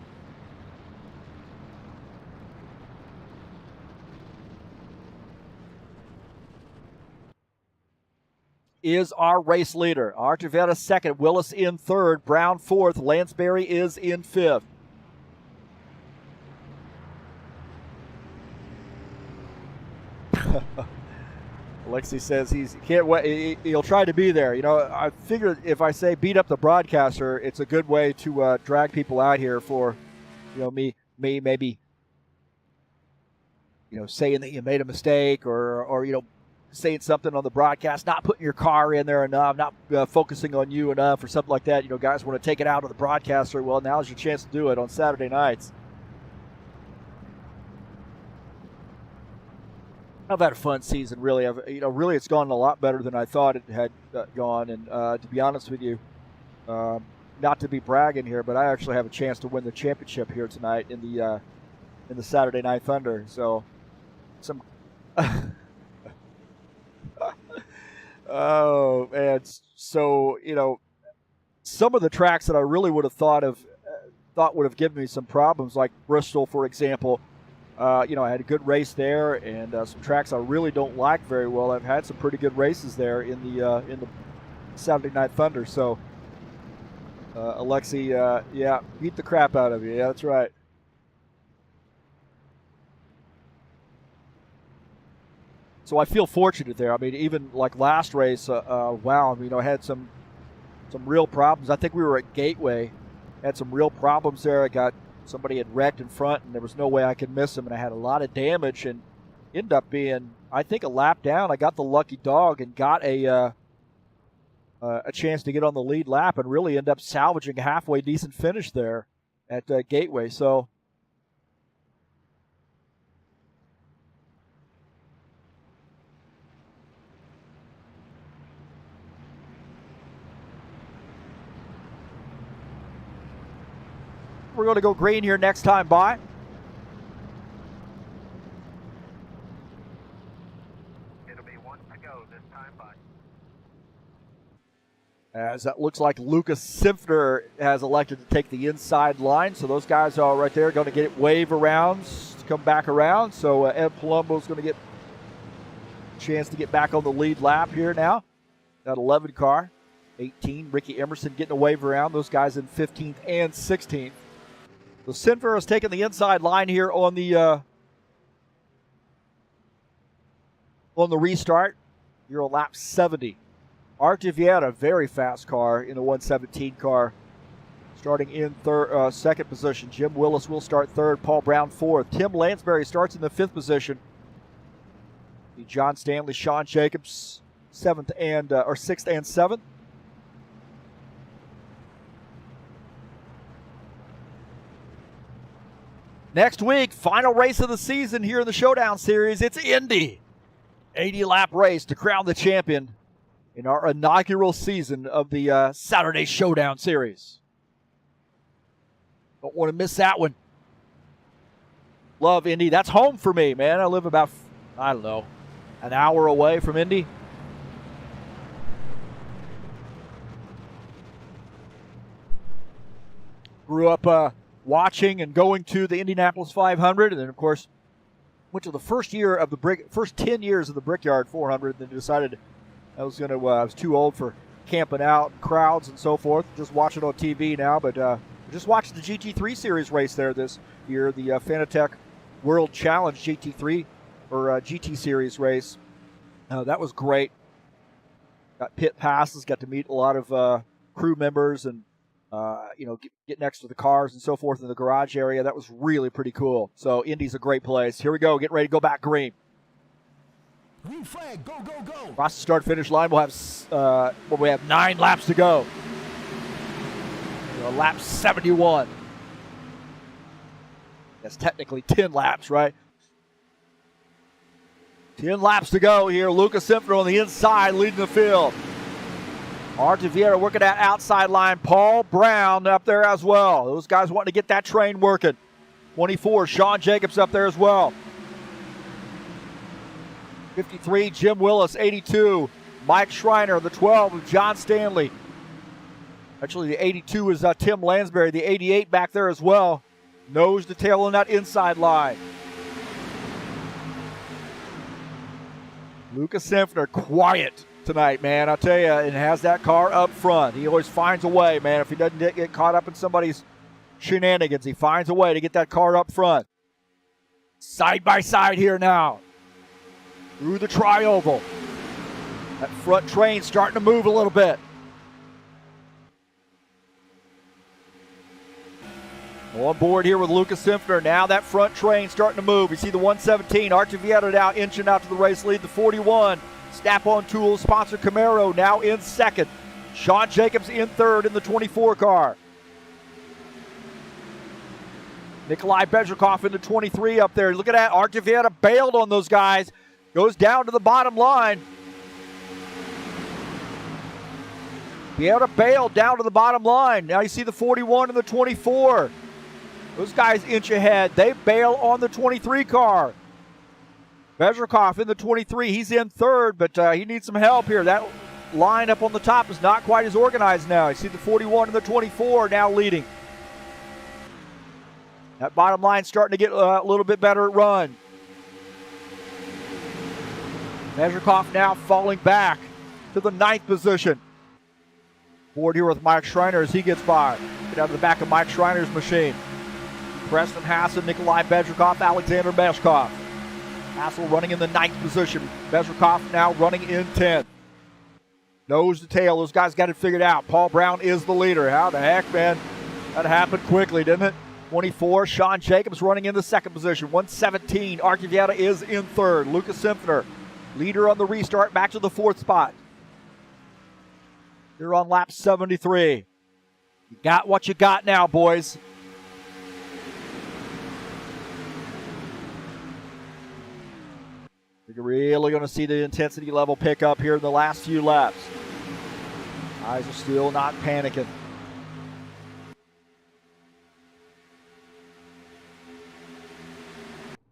Is our race leader. Artevetta second, Willis in third, Brown fourth, Lansbury is in fifth. Alexi says he can't wait. He'll try to be there. You know, I figured if I say beat up the broadcaster, it's a good way to drag people out here for, you know, me maybe, you know, saying that you made a mistake or you know, saying something on the broadcast, not putting your car in there enough, not focusing on you enough or something like that. You know, guys want to take it out of the broadcaster. Well, now's your chance to do it on Saturday nights. I've had a fun season, really. Really, it's gone a lot better than I thought it had gone. And to be honest with you, not to be bragging here, but I actually have a chance to win the championship here tonight in the Saturday Night Thunder. So, some. Oh man! So some of the tracks that I really would have thought would have given me some problems, like Bristol, for example. I had a good race there, and some tracks I really don't like very well. I've had some pretty good races there in the Saturday Night Thunder. So, Alexi, beat the crap out of you. Yeah, that's right. So I feel fortunate there. I mean, even like last race, wow, I had some real problems. I think we were at Gateway, had some real problems there. Somebody had wrecked in front, and there was no way I could miss him, and I had a lot of damage, and ended up being, I think, a lap down. I got the lucky dog and got a chance to get on the lead lap, and really end up salvaging a halfway decent finish there at Gateway. So. We're going to go green here next time by. It'll be 1 to go this time by. As that looks like Lucas Simpner has elected to take the inside line. So those guys are right there going to get wave arounds to come back around. So Ed Palumbo's going to get a chance to get back on the lead lap here now. That 11 car. 18, Ricky Emerson getting a wave around. Those guys in 15th and 16th. So Sinfer has taken the inside line here on the restart. You're on lap 70. Artiviera, very fast car in the 117 car, starting in second position. Jim Willis will start third. Paul Brown fourth. Tim Lansbury starts in the fifth position. John Stanley, Shawn Jacobs, sixth and seventh. Next week, final race of the season here in the Showdown Series. It's Indy. 80-lap race to crown the champion in our inaugural season of the Saturday Showdown Series. Don't want to miss that one. Love Indy. That's home for me, man. I live about, an hour away from Indy. Grew up watching and going to the Indianapolis 500, and then of course went to the first 10 years of the Brickyard 400. Then decided I was too old for camping out and crowds and so forth. Just watch it on TV now, but just watched the GT3 Series race there this year, the Fanatec World Challenge GT3 or GT Series race. That was great. Got pit passes, got to meet a lot of crew members, and get next to the cars and so forth in the garage area. That was really pretty cool. So Indy's a great place. Here we go. Get ready to go back green. Green flag, go, go, go. Across the start-finish line, we'll have 9 laps to go. Lap 71. That's technically 10 laps, right? 10 laps to go here. Lucas Simpner on the inside leading the field. Artiviera working that outside line. Paul Brown up there as well. Those guys wanting to get that train working. 24, Shawn Jacobs up there as well. 53, Jim Willis. 82, Mike Schreiner. The 12 of John Stanley. Actually, the 82 is Tim Lansbury. The 88 back there as well. Nose to tail on that inside line. Lucas Simpner, quiet tonight, man. I'll tell you, and has that car up front. He always finds a way, man. If he doesn't get caught up in somebody's shenanigans, he finds a way to get that car up front. Side by side here now. Through the tri-oval. That front train starting to move a little bit. On board here with Lucas Simpner. Now that front train starting to move. You see the 117, Artiviera now inching out to the race lead. The 41, Snap-on Tools, sponsor Camaro, now in second. Shawn Jacobs in third in the 24 car. Nikolai Bezhikov in the 23 up there. Look at that. Artiviera bailed on those guys. goes down to the bottom line. Be able to bail down to the bottom line. Now you see the 41 and the 24. Those guys inch ahead. They bail on the 23 car. Bezrikov in the 23. He's in third, but he needs some help here. That line up on the top is not quite as organized now. You see the 41 and the 24 now leading. That bottom line starting to get a little bit better at run. Bezrikov now falling back to the 9th position. Board here with Mike Schreiner as he gets by. Get out of the back of Mike Schreiner's machine. Preston Hassel, Nikolai Bezrikov, Alexander Meshkov. Hassel running in the 9th position. Bezrikov now running in 10th. Nose to tail, those guys got it figured out. Paul Brown is the leader. How the heck, man? That happened quickly, didn't it? 24, Shawn Jacobs running in the 2nd position. 117, Archivieta is in 3rd. Lucas Simpsoner, leader on the restart, back to the 4th spot. You're on lap 73. You got what you got now, boys. You're really going to see the intensity level pick up here in the last few laps. Guys are still not panicking.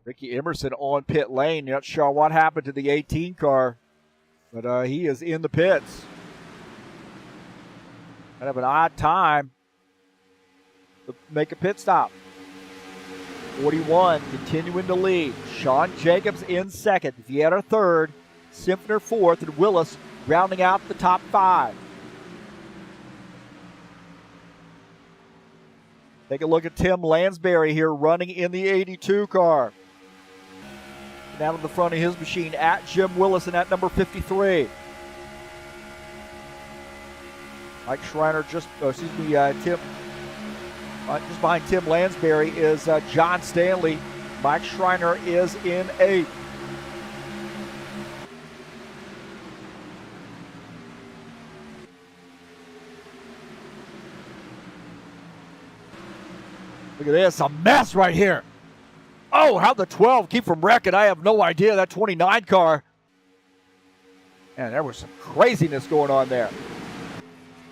Ricky Emerson on pit lane. Not sure what happened to the 18 car, but he is in the pits. Kind of an odd time to make a pit stop. 41 continuing to lead. Shawn Jacobs in 2nd. Vieta 3rd. Simpsoner 4th. And Willis rounding out the top 5. Take a look at Tim Lansbury here running in the 82 car. Down to the front of his machine at Jim Willis and at number 53. Mike Schreiner just behind Tim Lansbury is John Stanley. Mike Schreiner is in 8th. Look at this, a mess right here. Oh, how'd the 12 keep from wrecking? I have no idea. That 29 car. Man, there was some craziness going on there.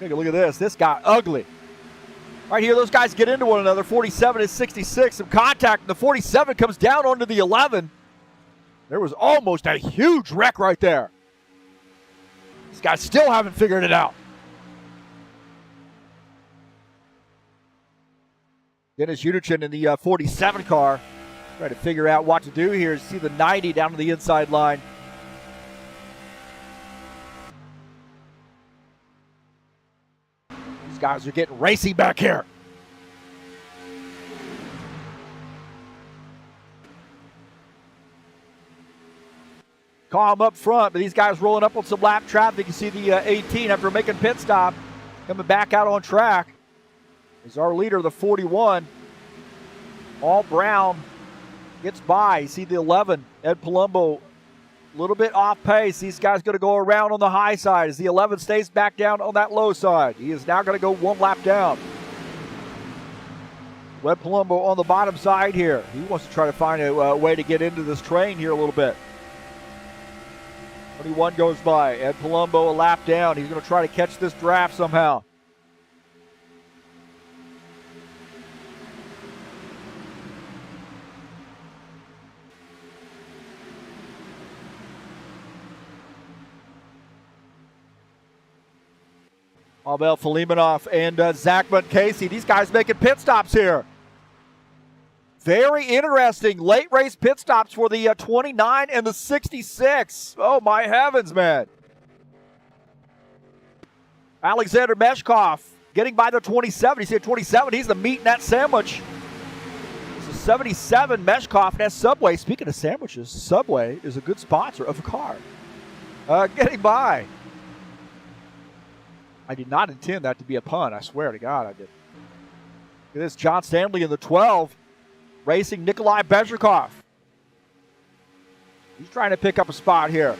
Take a look at this. This got ugly. Right here, those guys get into one another. 47 is 66. Some contact. The 47 comes down onto the 11. There was almost a huge wreck right there. These guys still haven't figured it out. Dennis Unigen in the 47 car. Trying to figure out what to do here. See the 90 down to the inside line. These guys are getting racy back here. Calm up front, but these guys rolling up on some lap traffic. You see the 18 after making pit stop. Coming back out on track is our leader, the 41. All Brown gets by. You see the 11, Ed Palumbo, a little bit off pace. These guys going to go around on the high side as the 11 stays back down on that low side. He is now going to go 1 lap down. Ed Palumbo on the bottom side here. He wants to try to find a way to get into this train here a little bit. 21 goes by. Ed Palumbo a lap down. He's going to try to catch this draft somehow. Pavel Filimonov and Zachman Casey. These guys making pit stops here. Very interesting late race pit stops for the 29 and the 66. Oh, my heavens, man. Alexander Meshkov getting by the 27. You see a 27, he's the meat in that sandwich. It's a 77 Meshkov. That's Subway. Speaking of sandwiches, Subway is a good sponsor of a car. Getting by. I did not intend that to be a pun. I swear to God I did. Look at this, John Stanley in the 12. Racing Nikolai Bezrikov. He's trying to pick up a spot here.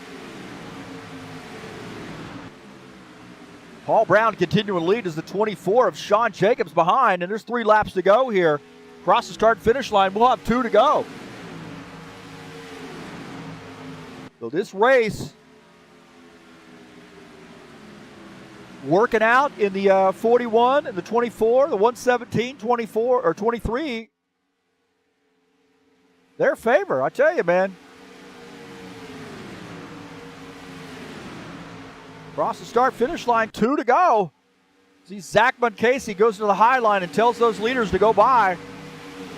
Paul Brown continuing lead as the 24 of Shawn Jacobs behind, and there's 3 laps to go here. Across the start-finish line, we'll have 2 to go. So this race working out in the 41 and the 24, the 117, 24, or 23. Their favor, I tell you, man. Across the start-finish line, 2 to go. See Zachman Casey goes to the high line and tells those leaders to go by.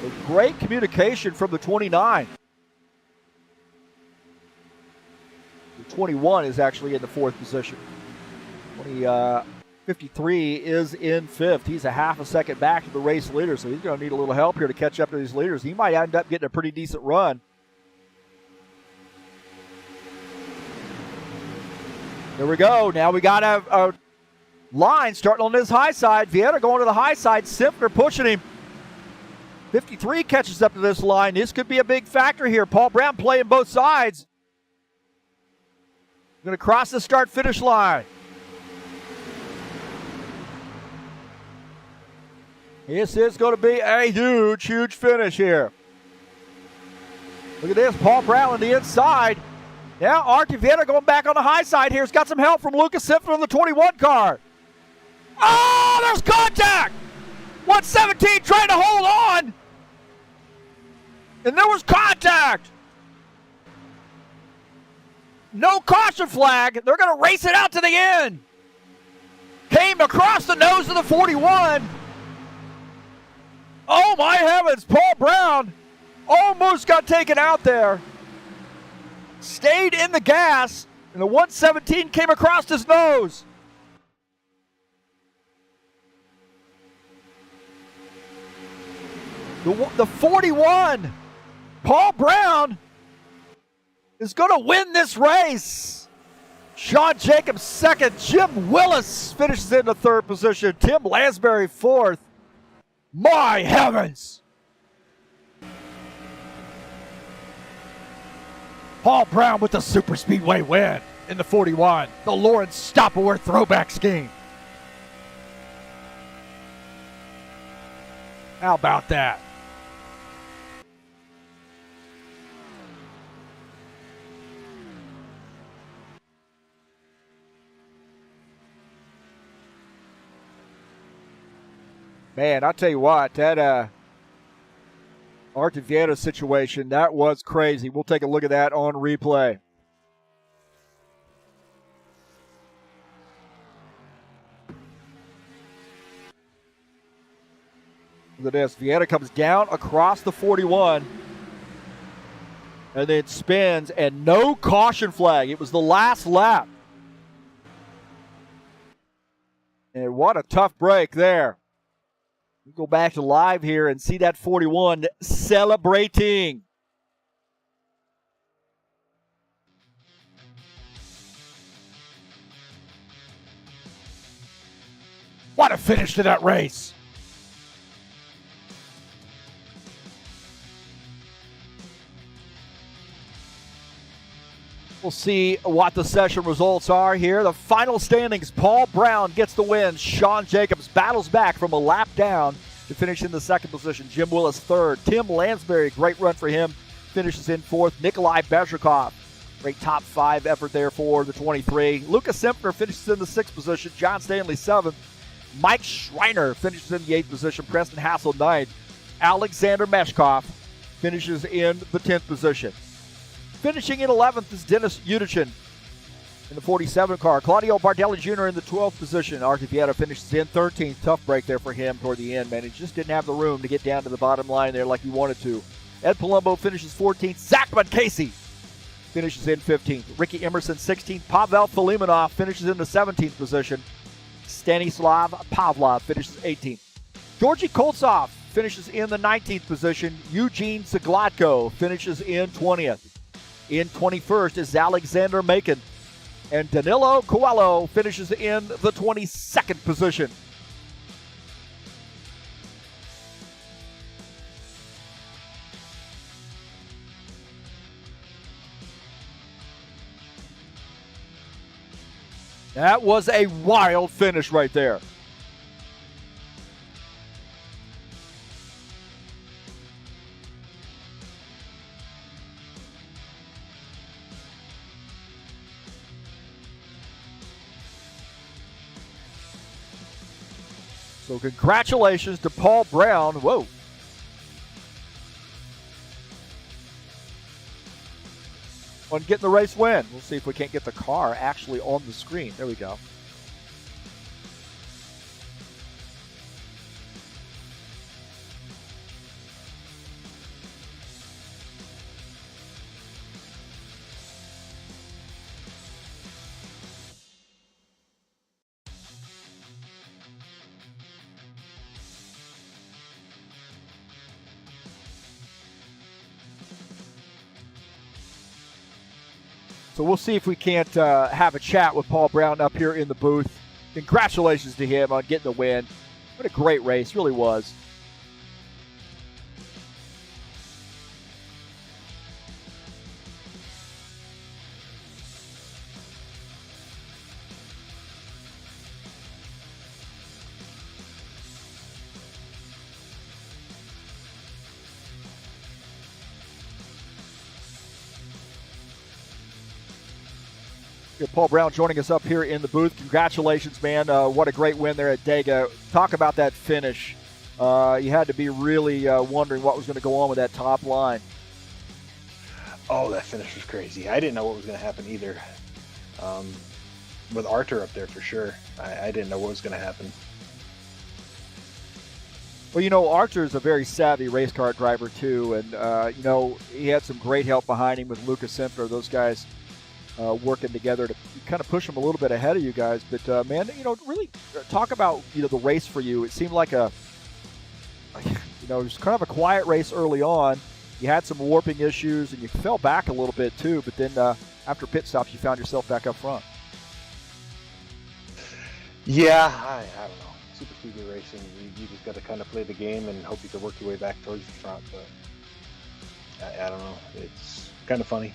A great communication from the 29. The 21 is actually in the 4th position. 53 is in 5th. He's a half a second back to the race leader, so he's going to need a little help here to catch up to these leaders. He might end up getting a pretty decent run. There we go. Now we got a line starting on this high side. Vieira going to the high side. Simpner pushing him. 53 catches up to this line. This could be a big factor here. Paul Brown playing both sides. Going to cross the start-finish line. This is going to be a huge, huge finish here. Look at this. Paul Brown on the inside. Now Artie Vieira going back on the high side here. He's got some help from Lucas Simpson on the 21 car. Oh, there's contact! 117 trying to hold on. And there was contact. No caution flag. They're going to race it out to the end. Came across the nose of the 41. Oh, my heavens. Paul Brown almost got taken out there. Stayed in the gas, and the 117 came across his nose. The 41, Paul Brown, is going to win this race. Shawn Jacobs second. Jim Willis finishes in the 3rd position. Tim Lansbury 4th. My heavens. Paul Brown with the Superspeedway win in the 41. The Lawrence Stoppaware throwback scheme. How about that? Man, I'll tell you what, that Artie Vieira situation, that was crazy. We'll take a look at that on replay. Look at this. Vieira comes down across the 41 and then spins, and no caution flag. It was the last lap. And what a tough break there. We go back to live here and see that 41 celebrating. What a finish to that race. We'll see what the session results are here. The final standings, Paul Brown gets the win. Shawn Jacobs battles back from a lap down to finish in the 2nd position. Jim Willis 3rd. Tim Lansbury, great run for him, finishes in 4th. Nikolai Bezhikov, great top 5 effort there for the 23. Lucas Simpner finishes in the 6th position. John Stanley 7th. Mike Schreiner finishes in the 8th position. Preston Hassel 9th. Alexander Meshkov finishes in the 10th position. Finishing in 11th is Dennis Unigen in the 47 car. Claudio Bardella Jr. in the 12th position. Artie Vieira finishes in 13th. Tough break there for him toward the end, man. He just didn't have the room to get down to the bottom line there like he wanted to. Ed Palumbo finishes 14th. Zachman Casey finishes in 15th. Ricky Emerson 16th. Pavel Filimonov finishes in the 17th position. Stanislav Pavlov finishes 18th. Georgi Koltsov finishes in the 19th position. Eugene Zaglatko finishes in 20th. In 21st is Alexander Macon. And Danilo Coelho finishes in the 22nd position. That was a wild finish right there. So congratulations to Paul Brown. Whoa. On getting the race win. We'll see if we can't get the car actually on the screen. There we go. So we'll see if we can't have a chat with Paul Brown up here in the booth. Congratulations to him on getting the win. What a great race, really was. Paul Brown joining us up here in the booth. Congratulations, man. What a great win there at Dega. Talk about that finish. You had to be really wondering what was going to go on with that top line. Oh, that finish was crazy. I didn't know what was going to happen either. With Arthur up there for sure. I didn't know what was going to happen. Well, you know, Archer's a very savvy race car driver, too. And, you know, he had some great help behind him with Lucas Simpler. Those guys working together to kind of push him a little bit ahead of you guys. But, man, you know, really talk about, you know, the race for you. It seemed like you know, it was kind of a quiet race early on. You had some warping issues, and you fell back a little bit, too. But then after pit stops, you found yourself back up front. Yeah, I don't know. Super speedway racing, you just got to kind of play the game and hope you can work your way back towards the front. But I don't know. It's kind of funny.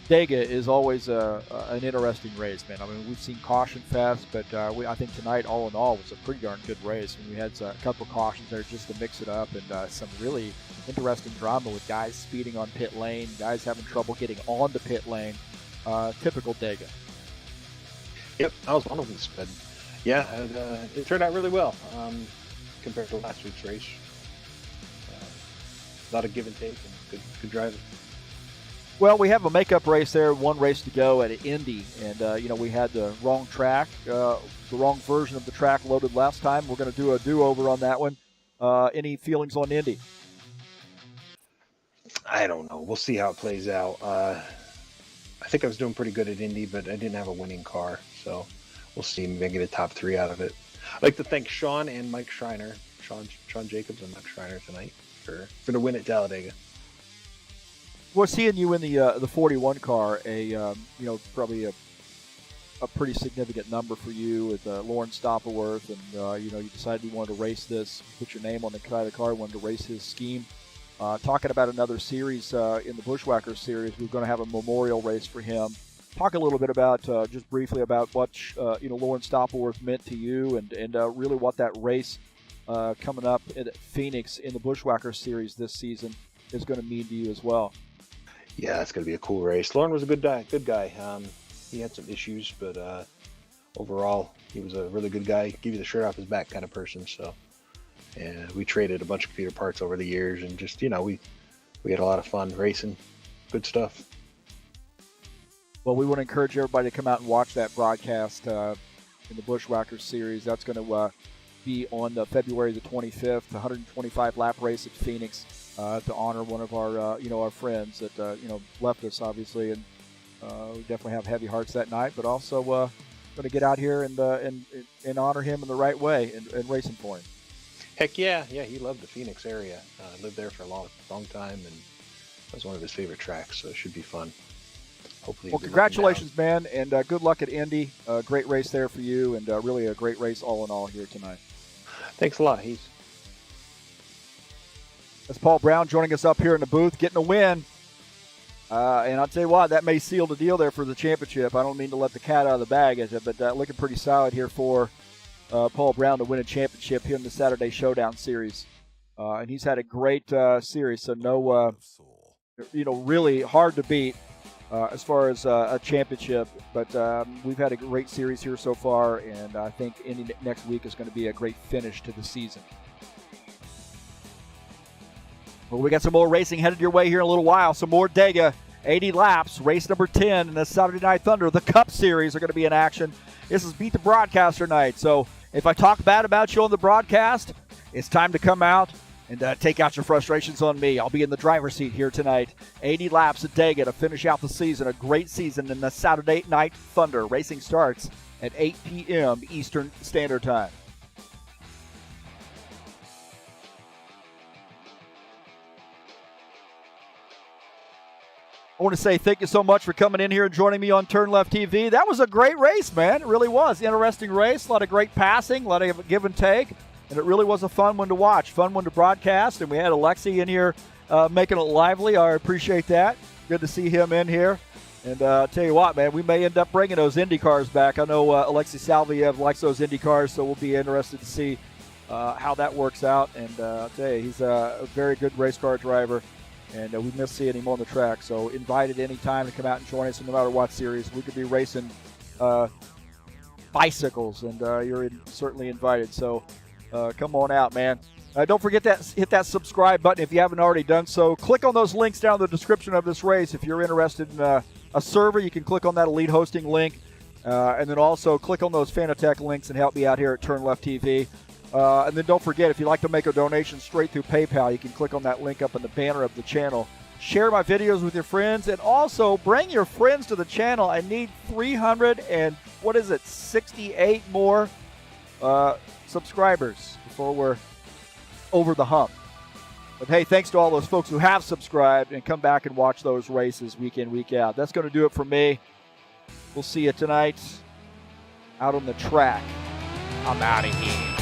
Dega is always an interesting race, man. I mean, we've seen caution fest, but I think tonight, all in all, was a pretty darn good race. And we had a couple of cautions there just to mix it up, and some really interesting drama with guys speeding on pit lane, guys having trouble getting on the pit lane. Typical Dega. Yep, I was one of them. But yeah, it turned out really well compared to last week's race. A lot of give and take and good driving. Well, we have a makeup race there, one race to go at Indy, and you know, we had the wrong track, the wrong version of the track loaded last time. We're going to do a do-over on that one. Any feelings on Indy? I don't know. We'll see how it plays out. I think I was doing pretty good at Indy, but I didn't have a winning car, so we'll see. Maybe I get a top 3 out of it. I'd like to thank Shawn and Mike Schreiner, Shawn Jacobs and Mike Schreiner tonight for the win at Talladega. Well, seeing you in the 41 car, you know, probably a pretty significant number for you with Lauren Stoppelworth, and you know, you decided you wanted to race this, put your name on the side of the car, wanted to race his scheme. Talking about another series in the Bushwhacker series, we're going to have a memorial race for him. Talk a little bit about just briefly about what you know, Lauren Stoppelworth meant to you, and really what that race coming up at Phoenix in the Bushwhacker series this season is going to mean to you as well. Yeah, it's going to be a cool race. Lauren was a good guy. He had some issues, but overall, he was a really good guy. Give you the shirt off his back kind of person. So, and we traded a bunch of computer parts over the years, and just, you know, we had a lot of fun racing. Good stuff. Well, we want to encourage everybody to come out and watch that broadcast in the Bushwhacker series. That's going to be on February the 25th, the 125 lap race at Phoenix. To honor one of our, you know, our friends that, you know, left us, obviously, and we definitely have heavy hearts that night. But also, going to get out here and honor him in the right way and racing for him. Heck yeah, he loved the Phoenix area. Lived there for a long time, and that was one of his favorite tracks. So it should be fun. Hopefully. Well, congratulations, man, and good luck at Indy. Great race there for you, and really a great race all in all here tonight. Thanks a lot, Heath. That's Paul Brown joining us up here in the booth, getting a win. And I'll tell you what, that may seal the deal there for the championship. I don't mean to let the cat out of the bag, but looking pretty solid here for Paul Brown to win a championship here in the Saturday Showdown series. And he's had a great series, so no, you know, really hard to beat. as far as a championship. But we've had a great series here so far, and I think next week is going to be a great finish to the season. Well, we got some more racing headed your way here in a little while. Some more Dega, 80 laps, race number 10 in the Saturday Night Thunder. The Cup Series are going to be in action. This is Beat the Broadcaster night. So if I talk bad about you on the broadcast, it's time to come out and take out your frustrations on me. I'll be in the driver's seat here tonight. 80 laps at Dega to finish out the season. A great season in the Saturday Night Thunder. Racing starts at 8 p.m. Eastern Standard Time. I want to say thank you so much for coming in here and joining me on TurnLeftTV. That was a great race, man. It really was. Interesting race. A lot of great passing, a lot of give and take. And it really was a fun one to watch, fun one to broadcast. And we had Alexi in here making it lively. I appreciate that. Good to see him in here. And I'll tell you what, man, we may end up bringing those Indy cars back. I know Alexi Salviev likes those Indy cars, so we'll be interested to see how that works out. And I'll tell you, he's a very good race car driver. And we miss seeing him on the track. So invited anytime to come out and join us in no matter what series. We could be racing bicycles, and you're certainly invited. So come on out, man. Don't forget hit that subscribe button if you haven't already done so. Click on those links down in the description of this race. If you're interested in a server, you can click on that Elite Hosting link. And then also click on those Fanatec links and help me out here at TurnLeftTV. And then don't forget, if you'd like to make a donation straight through PayPal, you can click on that link up in the banner of the channel. Share my videos with your friends, and also bring your friends to the channel. I need 68 more subscribers before we're over the hump. But hey, thanks to all those folks who have subscribed and come back and watch those races week in, week out. That's going to do it for me. We'll see you tonight out on the track. I'm out of here.